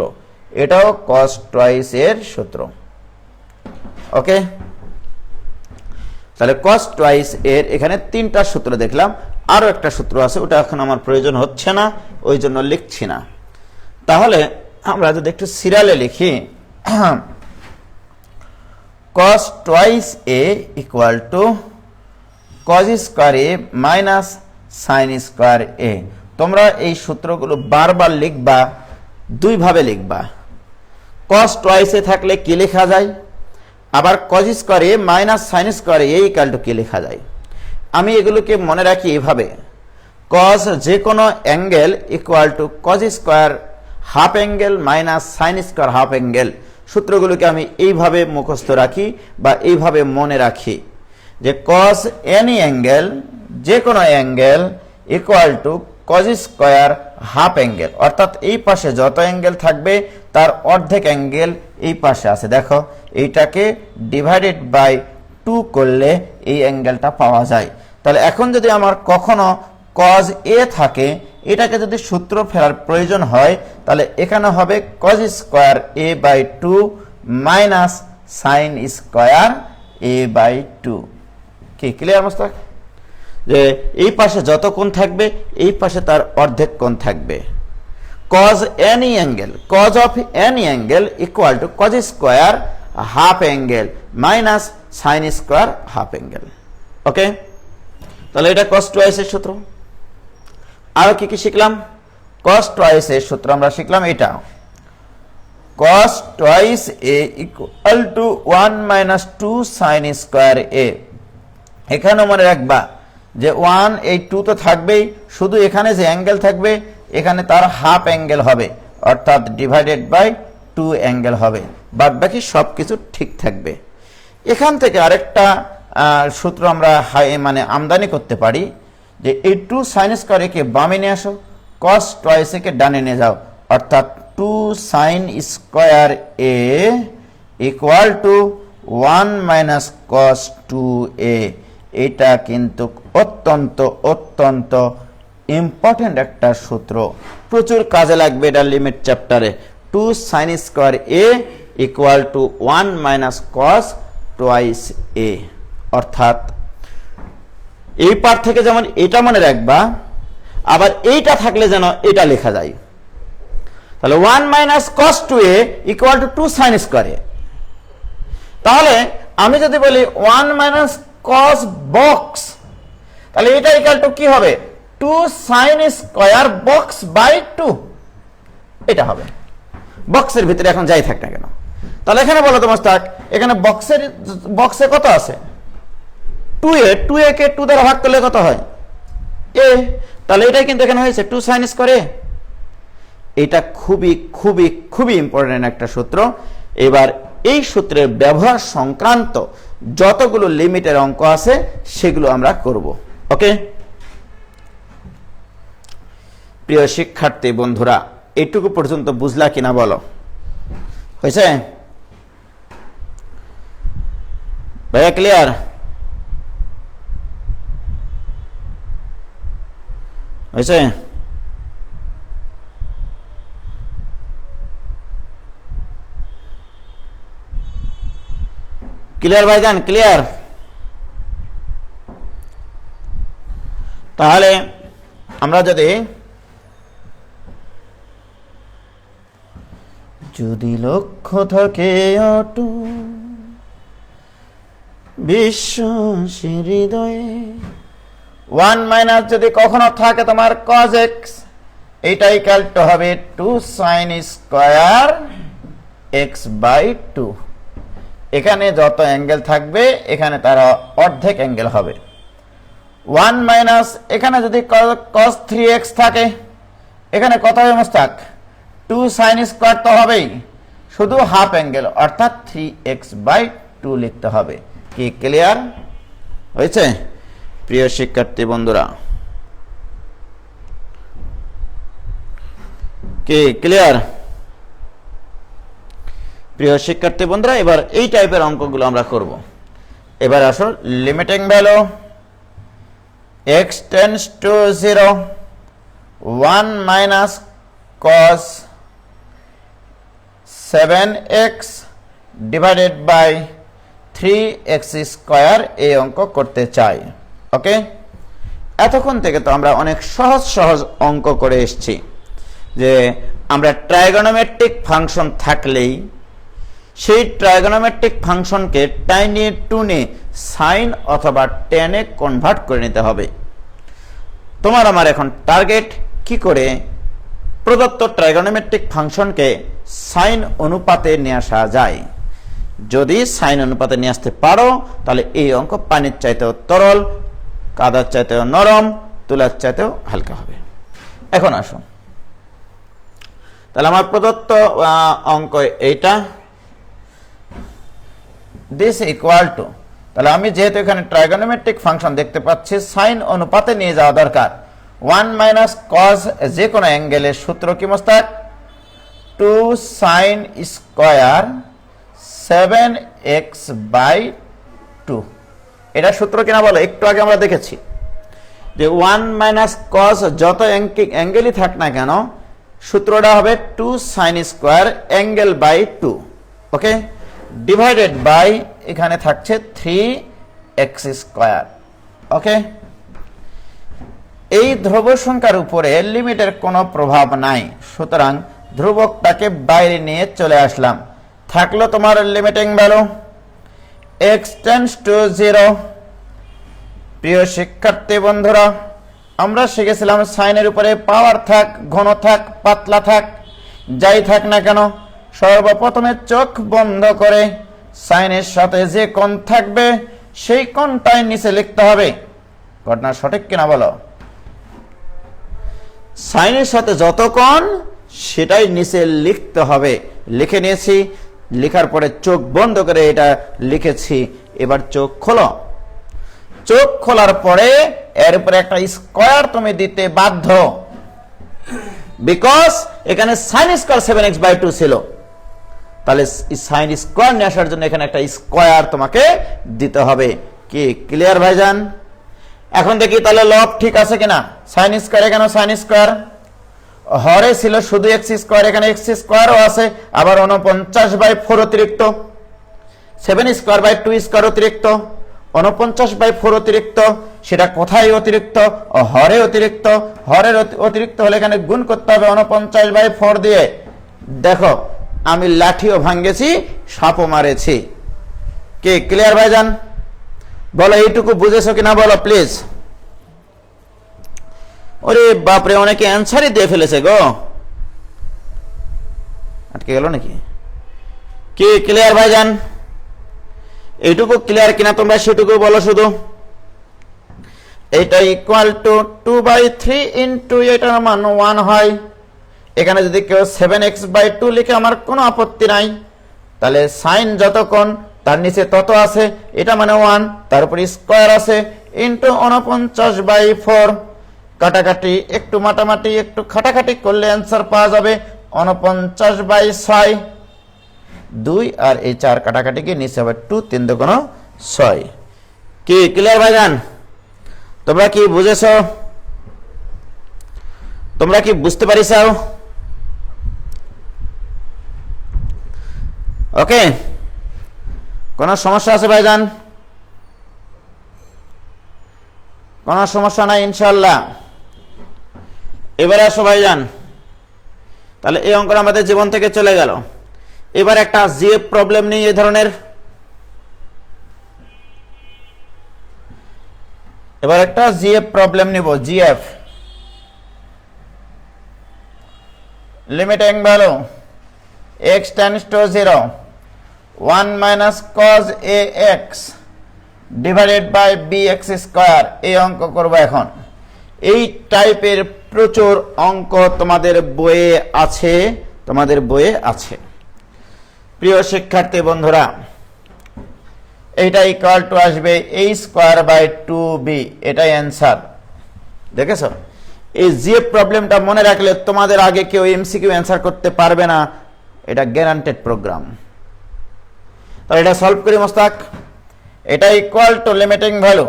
Speaker 1: এটাও কস টুয়াইস এর সূত্র। ওকে, তাহলে কস টুয়াইস এর এখানে 3টা সূত্র দেখলাম, আরো একটা সূত্র আছে, ওটা এখন আমার প্রয়োজন হচ্ছে না, ওই জন্য লিখছি না। তাহলে আমরা যদি একটু সিরিয়ালে লিখি, cos twice a equal to cos square a minus sin square a। তোমরা এই সূত্রগুলো বারবার লিখবা, দুইভাবে লিখবা। cos twice a থাকলে কি লেখা যায়, আবার cos square a minus sin square a equal to কি লেখা যায়। আমি এগুলোকে মনে রাখি এইভাবে, cos যে কোনো angle equal to cos square half angle minus sin square half angle. সূত্রগুলোকে আমি এইভাবে মুখস্থ রাখি বা এইভাবে মনে রাখি যে cos এনি অ্যাঙ্গেল, যে কোনো angle equal to cos square half angle, অর্থাৎ এই পাশে যত অ্যাঙ্গেল থাকবে তার অর্ধেক অ্যাঙ্গেল এই পাশে আছে। দেখো এইটাকে ডিভাইডেড বাই 2 করলে এই অ্যাঙ্গেলটা পাওয়া যায়। তাহলে এখন যদি আমার কখনো cos a থাকে, এটাকে যদি সূত্র ফেরার প্রয়োজন হয়, তাহলে এখানে হবে cos square a by 2 minus sin square a by 2। কি ক্লিয়ার মোস্তাক? যে এই পাশে যত কোণ থাকবে এই পাশে তার অর্ধেক কোণ থাকবে। cos any angle, cos of any angle equal to cos square half angle minus sin square half angle. Okay, তাহলে এটা cos টুয়াইস এর সূত্র। আর কি কি শিখলাম? cos টুয়াইস এর সূত্র আমরা শিখলাম এটা, cos twice a equal to 1 minus 2 sin square a। এখানে মনে রাখবা যে 1 এই 2 তো থাকবেই, শুধু এখানে যে অ্যাঙ্গেল থাকবে এখানে তার হাফ অ্যাঙ্গেল হবে, অর্থাৎ ডিভাইডেড বাই 2 অ্যাঙ্গেল হবে, বাদ বাকি সবকিছু ঠিক থাকবে। এখান থেকে আরেকটা সূত্র আমরা মানে আমদানি করতে পারি যে এই 2 sin স্কয়ার একে বামে নিয়ে আসো, cos টুয়াইস একে ডানে নিয়ে যাও, অর্থাৎ 2 sin square a equal to 1 minus cos 2a। এটা কিন্তু অত্যন্ত অত্যন্ত ইম্পর্টেন্ট একটা সূত্র, প্রচুর কাজে লাগবে এটা লিমিট চ্যাপ্টারে। 2 sin square a equal to 1 minus cos twice a, অর্থাৎ এই পার্ট থেকে যেমন এটা মনে রাখবা, আবার এইটা থাকলে যেন এটা লেখা যায়। তাহলে 1 minus cos 2a equal to 2 sin square a। তাহলে আমি যদি বলি 1 মাইনাস cos বক্স, তাহলে এটা ইকুয়াল টু কি হবে, 2 sin স্কয়ার বক্স বাই 2, এটা হবে। বক্সের ভিতরে এখন যাই থাক না কেন, তাহলে এখানে বলো তোমার থাক, এখানে বক্সে কত আছে 2a, 2a কে 2 দ্বারা ভাগ করলে কত হয় a, তাহলে এটাই কিন্তু এখানে হয়েছে 2 sin স্কয়ার a। এটা খুবই খুবই খুবই ইম্পর্টেন্ট একটা সূত্র। এবার এই সূত্রের ব্যবহার সংক্রান্ত যতগুলো লিমিটের অঙ্ক আছে সেগুলো আমরা করব। ওকে, প্রিয় শিক্ষার্থী বন্ধুরা, এইটুকু পর্যন্ত বুঝলা কিনা বলো? হয়েছে ভাইয়া? ক্লিয়ার হয়েছে? ক্লিয়ার ভাইজান? ক্লিয়ার? তাহলে আমরা যদি লক্ষ্য থাকে অটুট বিশ্বাস হৃদয়ে, 1 মাইনাস যদি কখনো থাকে তোমার cos x এইটা ইকুয়াল টু হবে 2 sin স্কয়ার x/2। এখানে যত অ্যাঙ্গেল থাকবে এখানে তার অর্ধেক অ্যাঙ্গেল হবে। 1 মাইনাস এখানে যদি cos 3x থাকে, এখানে কত হবে মোস্তাক? 2 sin স্কয়ার তো হবেই, শুধু হাফ অ্যাঙ্গেল অর্থাৎ 3x/2 লিখতে হবে। কি ক্লিয়ার হয়েছে প্রিয় শিক্ষার্থী বন্ধুরা? কি ক্লিয়ার প্রিয় শিক্ষার্থী বন্ধুরা? এবার এই টাইপের অঙ্কগুলো আমরা করব। এবার আসো limiting value x tends to 0 1 minus cos 7x divided by 3x square এই অঙ্ক করতে চাই। ওকে, এতক্ষণ থেকে তো আমরা অনেক সহজ সহজ অঙ্ক করে এসেছি যে আমরা ট্রাইগোনোমেট্রিক ফাংশন থাকলেই সেই ট্রাইগোনোমেট্রিক ফাংশনকে টাইনে টুনে সাইন অথবা টেনে কনভার্ট করে নিতে হবে। তোমার আমার এখন টার্গেট কি করে প্রদত্ত ট্রাইগোনোমেট্রিক ফাংশনকে সাইন অনুপাতে নিয়ে আসা যায়। যদি সাইন অনুপাতে নিয়ে আসতে পারো তাহলে এই অঙ্ক পানির চাইতেও তরল, কাদার চাইতেও নরম, তুলার চাইতেও হালকা হবে। এখন আসো, তাহলে আমার প্রদত্ত অঙ্ক এইটা, দিস ইকুয়াল টু, তাহলে আমি যেহেতু এখানে ট্রাইগোনোমেট্রিক ফাংশন দেখতে পাচ্ছি সাইন অনুপাতে নিয়ে যাওয়া দরকার। 1 মাইনাস কস যে কোনো অ্যাঙ্গেলের সূত্র কি মোস্তাক? 2 sin square 7x/2। এটা সূত্র কিনা বলো? একটু আগে আমরা দেখেছি যে 1 মাইনাস কস যত অ্যাঙ্গেলই থাক না কেন সূত্রটা হবে 2 sin square angle by 2। Okay, divided by এখানে থাকছে 3x স্কয়ার। ওকে, এই ধ্রুব সংখ্যার উপরে লিমিটের কোনো প্রভাব নাই, সুতরাং ধ্রুবকটাকে বাইরে নিয়ে চলে আসলাম। থাকলো তোমার limiting value x tends to 0। প্রিয় শিক্ষার্থী বন্ধুরা, আমরা শিখেছিলাম সাইনের উপরে পাওয়ার থাক, ঘন থাক, পাতলা থাক, যাই থাক না কেন সর্বপ্রথমে চোখ বন্ধ করে সাইনের সাথে যে কোণ থাকবে সেই কোণটাই নিচে লিখতে হবে। ঘটনা সঠিক কিনা বলো? সাইনের সাথে যত কোণ সেটাই নিচে লিখতে হবে। লিখে নিয়েছি, লেখার পরে চোখ বন্ধ করে এটা লিখেছি। এবার চোখ খোলো। চোখ খোলার পরে এর উপরে একটা স্কয়ার তুমি দিতে বাধ্য, বিকজ এখানে সাইন স্কয়ার 7x/2 ছিল। তাহলে সাইন স্কয়ার নিয়ে আসার জন্য এখানে একটা স্কয়ার তোমাকে দিতে হবে। কি ক্লিয়ার ভাইজান? এখন দেখি তাহলে লব ঠিক আছে কিনা। সাইন স্কয়ার, এখানে সাইন স্কয়ার, হরে ছিল শুধু x স্কয়ার, এখানে x স্কয়ারও আছে, আবার 49/4 অতিরিক্ত, 7/2 স্কয়ার অতিরিক্ত, 49/4 অতিরিক্ত। সেটা কোথায় অতিরিক্ত? হরে অতিরিক্ত। হরের অতিরিক্ত হলে এখানে গুণ করতে হবে 49/4 দিয়ে। দেখো আমি লাঠিও ভাঙ্গেছি, সাপও মারেছি। কি ক্লিয়ার ভাইজান? বলো এইটুকু বুঝেছো কিনা বলো প্লিজ। ওরে বাপরে, অনেকে অ্যান্সারই দিয়ে ফেলেছে গো। আটকে গেল নাকি? কি ক্লিয়ার ভাইজান? এইটুকু ক্লিয়ার কিনা তোমরা সেটুকু বলো শুধু। এটা ইকুয়াল টু 2/3 ইন্টু এটার মান 1 হয়। এখানে যদি কেউ 7x/2 লিখে আমার কোনো আপত্তি নাই। তাহলে সাইন যত কোণ তার নিচে তত আছে, এটা মানে 1, তার উপরে স্কয়ার আছে, ইন্টু 49/4। কাটাকাটি, একটু মাটামাটি, একটু খাটাখাটি করলে অ্যান্সার পাওয়া যাবে 49/6। 2 আর এই 4 কাটাকাটি গিয়ে নিচে হবে 2, 3 দুগুণ 6। কি ক্লিয়ার ভাইজান? তোমরা কি বুঝেছ? তোমরা কি বুঝতে পারিস? ওকে, কোন সমস্যা আছে ভাইজান? কোন সমস্যা নাই ইনশাআল্লাহ। এবারে আসো ভাইজান, তাহলে এই অঙ্কটা আমাদের জীবন থেকে চলে গেল। এবার একটা জিএফ প্রবলেম নেই এই ধরনের। এবার একটা জিএফ প্রবলেম নিব। জিএফ limiting value x tends to 0 1 minus cos ax divided by bx square, এই অঙ্ক করব এখন। এই টাইপের প্রচুর অঙ্ক তোমাদের বইয়ে আছে। প্রিয় শিক্ষার্থী বন্ধুরা, এইটা ইকুয়াল টু আসবে a স্কয়ার বাই 2b, এটাই অ্যান্সার। দেখেছো, এই যে প্রবলেমটা মনে রাখলে তোমাদের আগে কেউ এমসিকিউ অ্যান্সার করতে পারবে না, এটা গ্যারান্টেড প্রোগ্রাম। তাহলে এটা সলভ করি মোস্তাক। এটা equal to limiting value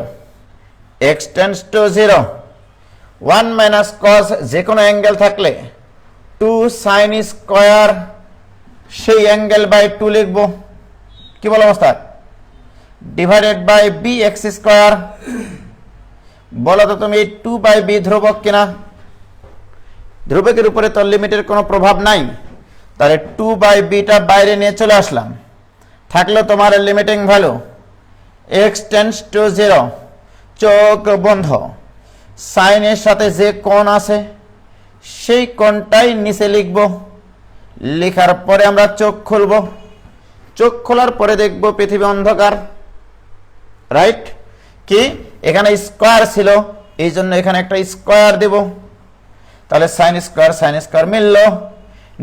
Speaker 1: x tends to 0 1 minus cos, যে কোনো অ্যাঙ্গেল থাকলে 2 sin স্কয়ার, সেই অ্যাঙ্গেল বাই 2 লিখব, কি বলো Mostak, divided by bx square. বলো তো তুমি 2/b ধ্রুবক কিনা? ধ্রুবকের উপরে তো লিমিটের কোনো প্রভাব নাই, তাহলে 2/bটা বাইরে নিয়ে চলে আসলাম। থাকলো তোমার limiting value x tends to 0, চোখ বন্ধ, সাইনের সাথে যে কোণ আছে সেই কোণটাই নিচে লিখব। লেখার পরে আমরা চোখ খুলব, চোখ খোলার পরে দেখব পৃথিবী অন্ধকার, রাইট? কি এখানে স্কয়ার ছিল, এই জন্য এখানে একটা স্কয়ার দেব। তাহলে সাইন স্কয়ার মিলল।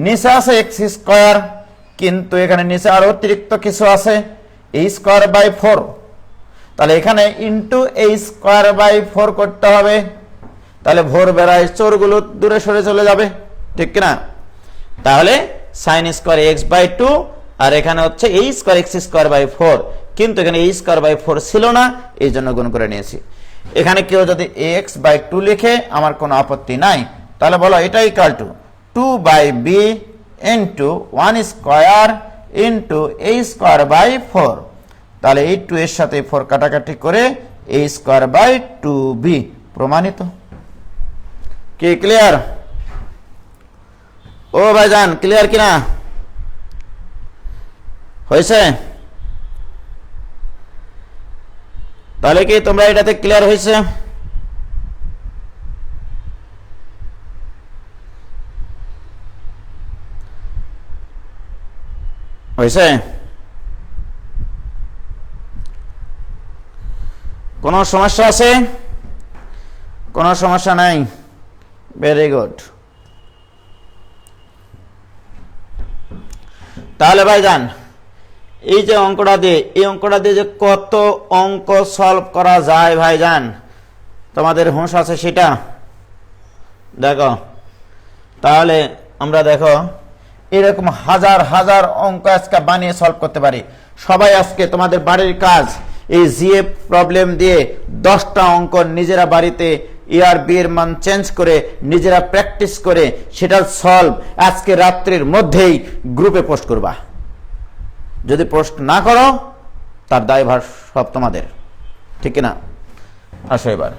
Speaker 1: নিচে আছে এক্স স্কয়ার, কিন্তু এখানে নিচে আরো অতিরিক্ত কিছু আছে, a স্কয়ার বাই 4। তাহলে এখানে ইন্টু a স্কয়ার বাই 4 করতে হবে। তাহলে ভোর বেড়ায় চোরগুলো দূরে সরে চলে যাবে, ঠিক কিনা? তাহলে সাইন স্কয়ার এক্স বাই 2, আর এখানে হচ্ছে a square x square by 4, কিন্তু এখানে a স্কয়ার বাই 4 ছিল না, এই জন্য গুণ করে নিয়েছি। এখানে কেউ যদি ax বাই 2 লিখে আমার কোনো আপত্তি নাই। তাহলে বলো এটা equal to 2/b into 1 square into a square by 4। তাহলে এই 2 এর সাথে 4 কাটাকাটি করে a স্কয়ার বাই 2b, প্রমাণিত। কি ক্লিয়ার? ও ভাইজান ক্লিয়ার কিনা? হয়েছে? তাহলে কি তোমরা এটাতে ক্লিয়ার হয়েছে? হয়েছে? কোনো সমস্যা আছে? কোনো সমস্যা নাই? Very good. তাহলে ভাইজান এই যে অঙ্কটা দিয়ে, এই অঙ্কটা দিয়ে যে কত অঙ্ক সলভ করা যায় ভাইজান, তোমাদের হুঁশ আছে সেটা দেখো। তাহলে আমরা দেখো এরকম হাজার হাজার অঙ্ক আজকে বানিয়ে সলভ করতে পারি। সবাই আজকে তোমাদের বাড়ির কাজ এই জিএফ প্রবলেম দিয়ে 10টা অঙ্ক নিজেরা বাড়িতে বি এর মান চেঞ্জ করে নিজেরা প্র্যাকটিস করে সেটা সলভ আজকে রাত্রির মধ্যেই গ্রুপে পোস্ট করবা। যদি পোস্ট না করো তার দায়ভার সব তোমাদের, ঠিক না? আসো এবার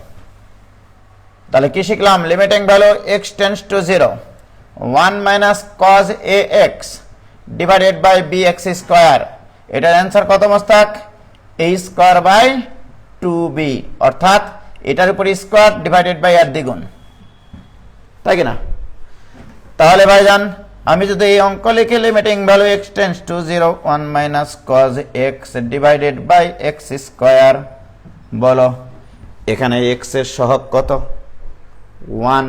Speaker 1: তাহলে কি শিখলাম? Limiting value x tends to 0 1 minus cos ax divided by bx square. এটার অ্যান্সার কত Mostak? a square by 2b, অর্থাৎ এটার উপর স্কয়ার ডিভাইডেড বাই আর দ্বিগুণ, তাই কি না? তাহলে ভাইজান আমি যদি এই অঙ্ক লিখে limiting value x tends to 0 1 minus cos x divided by x square, বলো এখানে x এর সহগ কত? 1।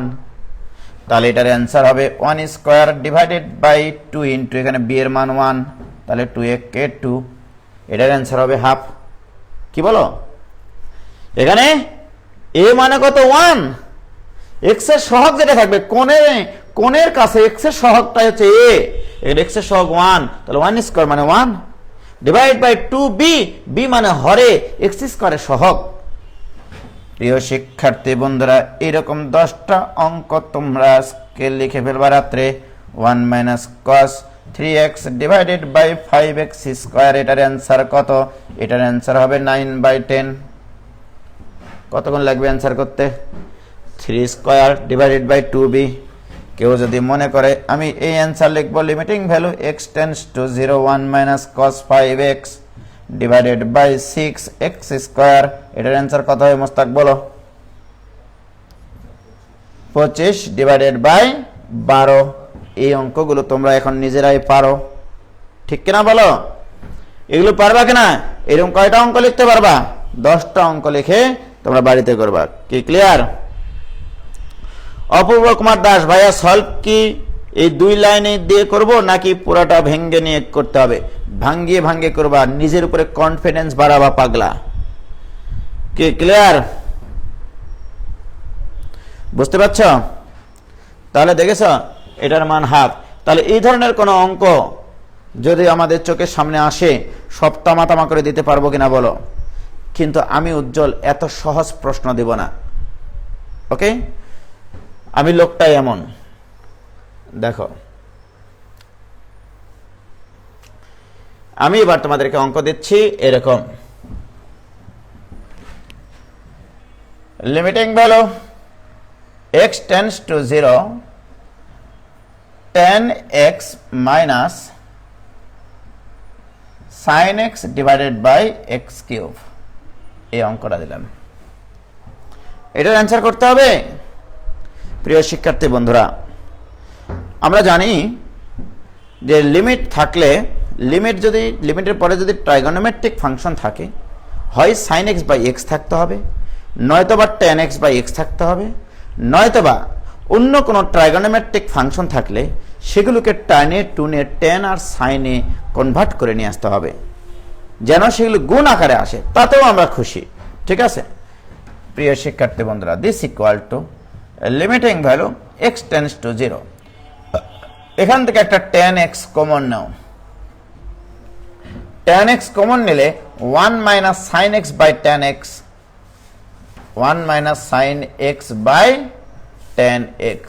Speaker 1: তাহলে এটার অ্যান্সার হবে 1 স্কয়ার ডিভাইডেড বাই 2 ইন্টু এখানে b এর মান 1, তাহলে 2 কে 2, এটার অ্যান্সার হবে হাফ। কি বলো? এখানে a মানে কত? 1। x এর সহগ যেটা থাকবে কোণের কাছে x এর সহগটাই হচ্ছে a, এখানে x এর সহগ 1, তাহলে 1 স্কয়ার মানে 1 ডিভাইড বাই 2b, b মানে হরে x স্কয়ারের সহগ। প্রিয় শিক্ষার্থী বন্ধুরা, এরকম 10টা অঙ্ক তোমরা আজকে লিখে ফেলবা রাত্রে। 1 minus cos 3x divided by 5x square, এটার অ্যান্সার কত? এটার অ্যান্সার হবে 9/10। কতক্ষণ লাগবে অ্যান্সার করতে? 3 স্কয়ার ডিভাইডেড বাই 2b। কেউ যদি মনে করে আমি এই অ্যান্সার লিখব limiting value x tends to 0 1 minus cos 5x divided by 6x square, এটার অ্যান্সার কত হয় মোস্তাক বলো? 25 ডিভাইডেড বাই 12। এই অঙ্কগুলো তোমরা এখন নিজেরাই পারো, ঠিক কিনা বলো? এগুলো পারবা কিনা? এরকম কয়টা অঙ্ক লিখতে পারবা? 10টা অঙ্ক লিখে তোমরা বাড়িতে করবা। কি ক্লিয়ার? অপূর্ব কুমার দাস, ভাইয়া সলভ কি এই 2 লাইনে দিয়ে করব নাকি পুরাটা ভেঙ্গে নিয়ে করতে হবে? ভাঙ্গিয়ে করবা, নিজের উপরে কনফিডেন্স বাড়াবা পাগলা। কি ক্লিয়ার? বুঝতে পারছো? তাহলে দেখেছ এটার মান হাফ। তাহলে এই ধরনের কোন অঙ্ক যদি আমাদের চোখের সামনে আসে, সব তামা করে দিতে পারবো কিনা বলো? কিন্তু আমি উজ্জ্বল এত সহজ প্রশ্ন দেব না, ওকে? আমি লোকটাই এমন। দেখো, আমি এবার তোমাদেরকে অঙ্ক দিচ্ছি এরকম। Limiting value x tends to 0, tan x minus sin x divided by x cube, এই অঙ্কটা দিলাম। এটার অ্যান্সার করতে হবে। প্রিয় শিক্ষার্থী বন্ধুরা, আমরা জানি যে লিমিট থাকলে, লিমিটের পরে যদি ট্রাইগোনোমেট্রিক ফাংশন থাকে, হয় sin x বাই x থাকতে হবে, নয়তোবা tan x বাই x থাকতে হবে, নয়তোবা অন্য কোনো ট্রাইগোনোমেট্রিক ফাংশন থাকলে সেগুলোকে টানে টুনে tan আর sin এ কনভার্ট করে নিয়ে আসতে হবে, যেন সেগুলো গুণ আকারে আসে, তাতেও আমরা খুশি। ঠিক আছে প্রিয় শিক্ষার্থী বন্ধুরা, this equal to limiting value x tends to 0। এখান থেকে একটা tan x কমন নাও। tan x কমন নিলে 1 minus sin x by tan x, 1 minus sin x by tan x।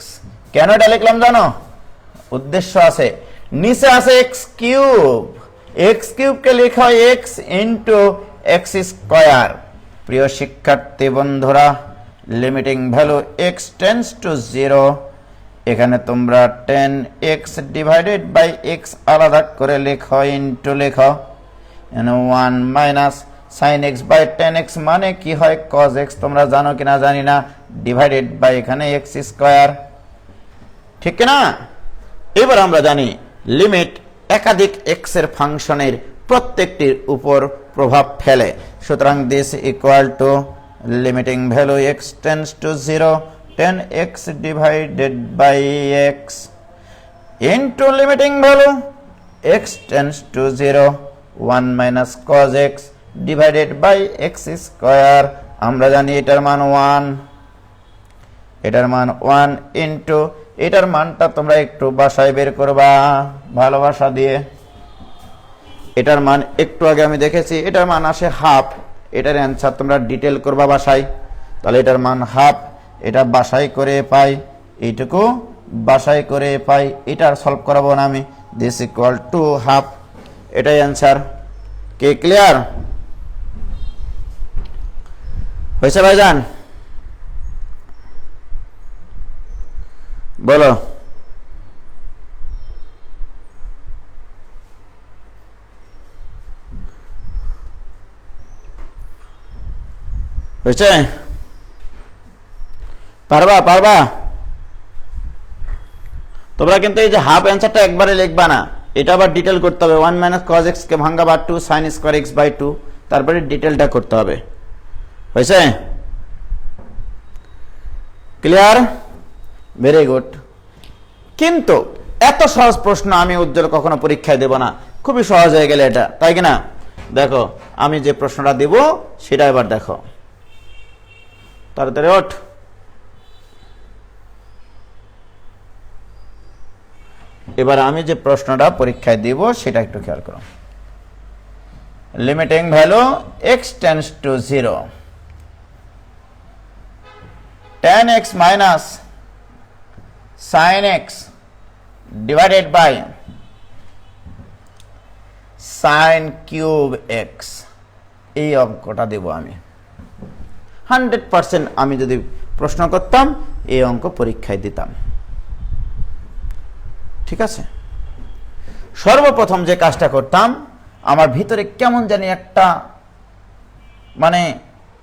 Speaker 1: কেন এটা লিখলাম জানো? উদ্দেশ্য আছে, নিচে আছে x কিউব, x কিউবকে লেখা হয় x ইন্টু x স্কয়ার। প্রিয় শিক্ষার্থী বন্ধুরা, limiting value x tends to 0, এখানে তোমরা tan x divided by x আলাদা করে লেখো, ইন্টু লেখো 1 minus sin x by tan x মানে কি হয় cos x, তোমরা জানো কিনা জানি না, ডিভাইডেড বাই এখানে x স্কয়ার, ঠিক না? এবার আমরা জানি লিমিট একাধিক x এর ফাংশনের প্রত্যেকটির উপর প্রভাব ফেলে। সুতরাং this equal to limiting value x tends to 0, tan x divided by x into limiting value x tends to 0, 1 minus cos x divided by x square. আমরা জানি এটার মান 1, এটার মান 1 ইন্টু এটার মানটা তোমরা একটু বাসায় বের করবা ভালোবাসা দিয়ে। এটার মান একটু আগে আমি দেখেছি, এটার মান আসে হাফ। এটার অ্যান্সার তোমরা ডিটেল করবা বাসায়। তাহলে এটার মান হাফ, এটা বাসায় করে পাই, এইটুকু বাসায় করে পাই, এটার সলভ করাবো না আমি। দিস ইকুয়াল টু হাফ, এটাই অ্যান্সার। কে ক্লিয়ার? হয়েছে ভাইজান? বলো। হয়েছে? পারবা? তোমরা কিন্তু এই যে হাফ অ্যান্সারটা একবারে লিখবা না, এটা আবার ডিটেল করতে হবে। 1 মাইনাস cos x কে ভাঙা বা 2 sin স্কয়ার x বাই 2, তারপরে ডিটেলটা করতে হবে। হয়েছে? ক্লিয়ার? Very good. কিন্তু এত সহজ প্রশ্ন আমি উজ্জ্বল কখনো পরীক্ষায় দেব না, খুবই সহজ হয়ে গেলে এটা, তাই কিনা? দেখো আমি যে প্রশ্নটা দেব সেটা এবার দেখো, তাড়াতাড়ি ওঠ। এবার আমি যে প্রশ্নটা পরীক্ষায় দিব সেটা একটু খেয়াল করো। Limiting value x tends to 0, tan x minus sin x divided by sin cube x, এই অঙ্কটা দেব আমি। 100% আমি যদি প্রশ্ন করতাম এই অঙ্ক পরীক্ষায় দিতাম। ঠিক আছে? সর্বপ্রথম যে কাজটা করতাম, আমার ভিতরে কেমন জানি একটা মানে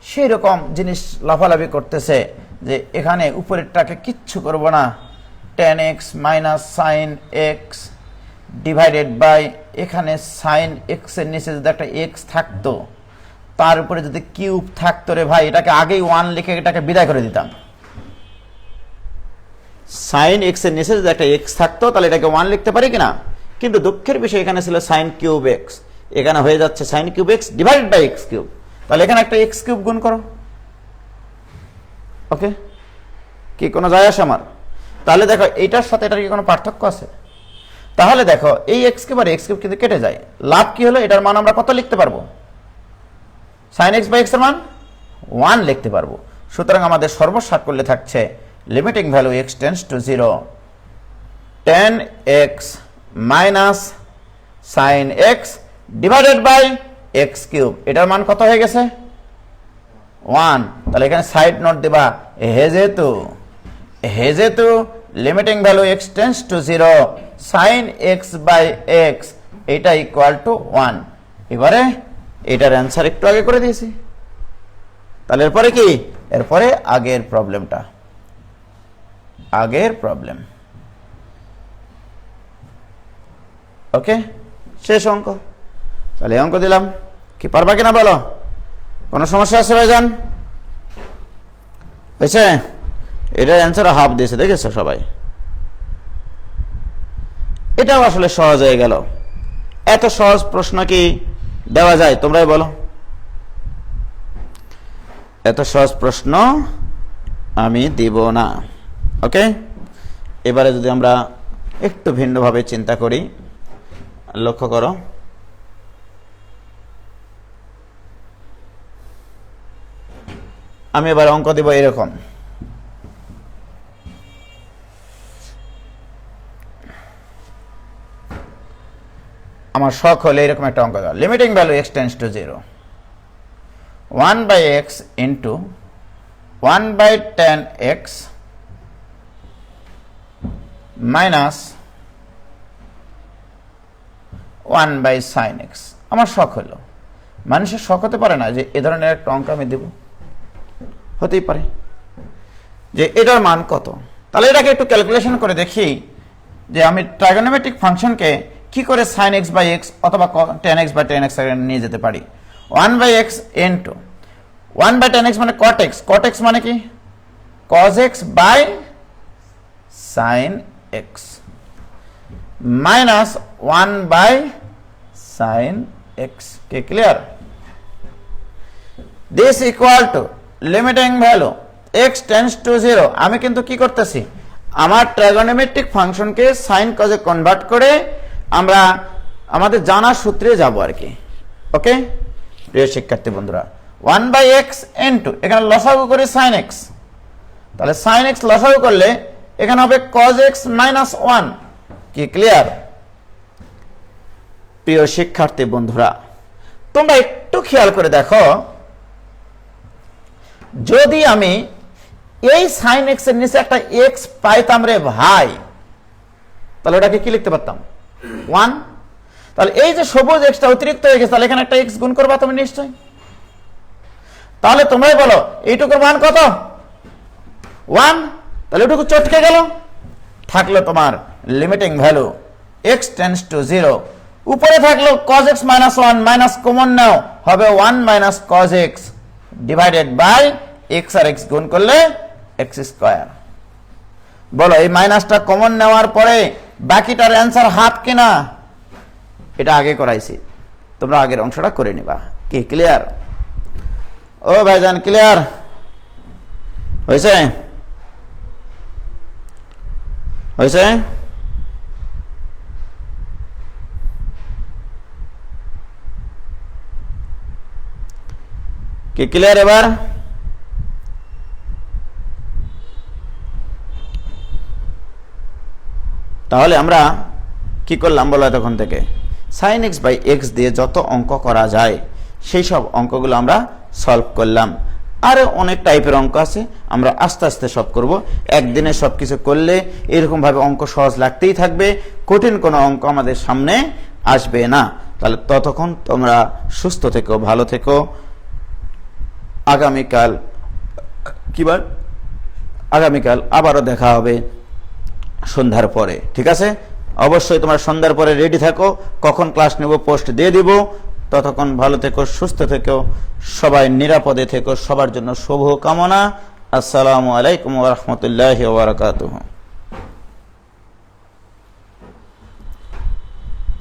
Speaker 1: সেই রকম জিনিস লাফালাফি করতেছে যে এখানে উপরেরটাকে কিচ্ছু করব না, tan x minus sine x divided by, এখানে সাইন এক্স এর নিচে যদি একটা এক্স থাকতো, তার উপরে যদি কিউব থাকতো রে ভাই, এটাকে আগেই 1 লিখে এটাকে বিদায় করে দিতাম। সাইন এক্স এর নিচে যদি একটা এক্স থাকতো তাহলে এটাকে 1 লিখতে পারি কিনা, কিন্তু দুঃখের বিষয় এখানে ছিল সাইন কিউব এক্স, এখানে হয়ে যাচ্ছে sine cube x divided by x cube. তাহলে এখানে একটা এক্স কিউব গুণ করো। ওকে, কি কোনো যায় আসে আমার? তাহলে দেখো এটার সাথে এটার কি কোনো পার্থক্য আছে? তাহলে দেখো এই এক্স কিউব আর এক্স কিউব কিন্তু কেটে যায়। লাভ কি হলো? এটার মান আমরা কত লিখতে পারবো? সাইন এক্স বাই এক্স এর মান 1 লিখতে পারবো। সুতরাং আমাদের সর্বসাক করলে থাকছে limiting value x tends to 0 tan x minus sine x divided by x cube. এটার মান কত হয়ে গেছে? 1। তাহলে এখানে সাইড নোট দেবা, হেজেতু limiting value x tends to 0 sine x by x এটা ইকুয়াল টু 1। এবারে এটার অ্যান্সার একটু আগে করে দিয়েছি। তাহলে এরপরে কি? এরপরে আগের প্রবলেমটা, আগের প্রবলেম। ওকে, শেষ অঙ্ক। তাহলে অঙ্ক দিলাম, কি পারবা কিনা বলো? কোনো সমস্যা আছে ভাইজান? হয়েছে? এটার অ্যান্সার হাফ দিয়েছে, দেখেছো সবাই? এটাও আসলে সহজ হয়ে গেল। এত সহজ প্রশ্ন কি দেওয়া যায়? তোমরাই বলো। এত সহজ প্রশ্ন আমি দিব না। ওকে, এবারে যদি আমরা একটু ভিন্নভাবে চিন্তা করি, লক্ষ্য করো, আমি এবার অঙ্ক দিব এরকম। আমার শখ হলে এরকম একটা অঙ্ক দাও, limiting value x tends to 0 1 by x into 1 by tan x minus 1 by sine x. আমার শখ হলো, মানুষের শখ হতে পারে না যে এ ধরনের একটা অঙ্ক আমি দেব? হতেই পারে যে এটার মান কত। তাহলে এটাকে একটু ক্যালকুলেশন করে দেখি যে আমি ট্রাইগোনোমেট্রিক ফাংশনকে কি করে সাইন এক্স বাই এক্স অথবা tan x by tan x নিয়ে যেতে পারি। 1 by x into 1 by tan x মানে কট এক্স, কট এক্স মানে কি? Cos x by sine x minus 1 by sine x. কে clear? This equal to limiting value x tends to 0। আমি কিন্তু কি করতেছি, আমার ট্রাইগোনোমেট্রিক ফাংশনকে সাইন কজে কনভার্ট করে আমরা আমাদের জানা সূত্রে যাব আর কি। ওকে প্রিয় শিক্ষার্থী বন্ধুরা, 1 বাই এক্স ইন্টু এখানে লসাগু করে সাইন এক্স, তাহলে সাইন এক্স লসাগু করলে এখানে হবে কজ এক্স মাইনাস 1। কি ক্লিয়ার? প্রিয় শিক্ষার্থী বন্ধুরা, তোমরা একটু খেয়াল করে দেখো, যদি আমি এই সাইন এক্স এর নিচে একটা এক্স পাইতাম রে ভাই, তাহলে ওটাকে কি লিখতে পারতাম? 1। তাহলে এই যে সবুজ এক্সটা অতিরিক্ত হয়ে গেছে, তাহলে এখানে একটা এক্স গুণ করবা তুমি নিশ্চয়। তাহলে তোমরাই বলো এইটুকুর মান কত? 1। তাহলে ওটুকু চটকে গেল, থাকলো তোমার limiting value x tends to 0। উপরে থাকলো cos x minus 1, minus common নাও, হবে 1 minus cos x divided by x আর x গুণ করলে x স্কয়ার। বলো এই মাইনাসটা কমন নেওয়ার পরে বাকিটার অ্যান্সার হাফ কিনা? এটা আগে করাইছি, তোমরা আগের অংশটা করে নিবা। কি ক্লিয়ার? ও ভাইজান ক্লিয়ার হয়েছে? হয়েছে? কি ক্লিয়ার এবার? তাহলে আমরা কি করলাম বলো? তখন থেকে সাইন এক্স বাই এক্স দিয়ে যত অঙ্ক করা যায় সেই সব অঙ্কগুলো আমরা সলভ করলাম। আরও অনেক টাইপের অঙ্ক আছে, আমরা আস্তে আস্তে সব করব। একদিনে সব কিছু করলে এরকমভাবে অঙ্ক সহজ লাগতেই থাকবে, কঠিন কোনো অঙ্ক আমাদের সামনে আসবে না। তাহলে ততক্ষণ তোমরা সুস্থ থেকো, ভালো থেকো। আগামীকাল আবারও দেখা হবে। সন্ধ্যার পরে, ঠিক আছে? অবশ্যই তোমরা সন্ধ্যার পরে রেডি থাকো, কখন ক্লাস নেব পোস্ট দিয়ে দিব। ততক্ষণ ভালো থেকো, সুস্থ থেকো, সবাই নিরাপদে থেকো, সবার জন্য শুভ কামনা। আসসালামু আলাইকুম ওয়া রাহমাতুল্লাহি ওয়া বারাকাতুহু।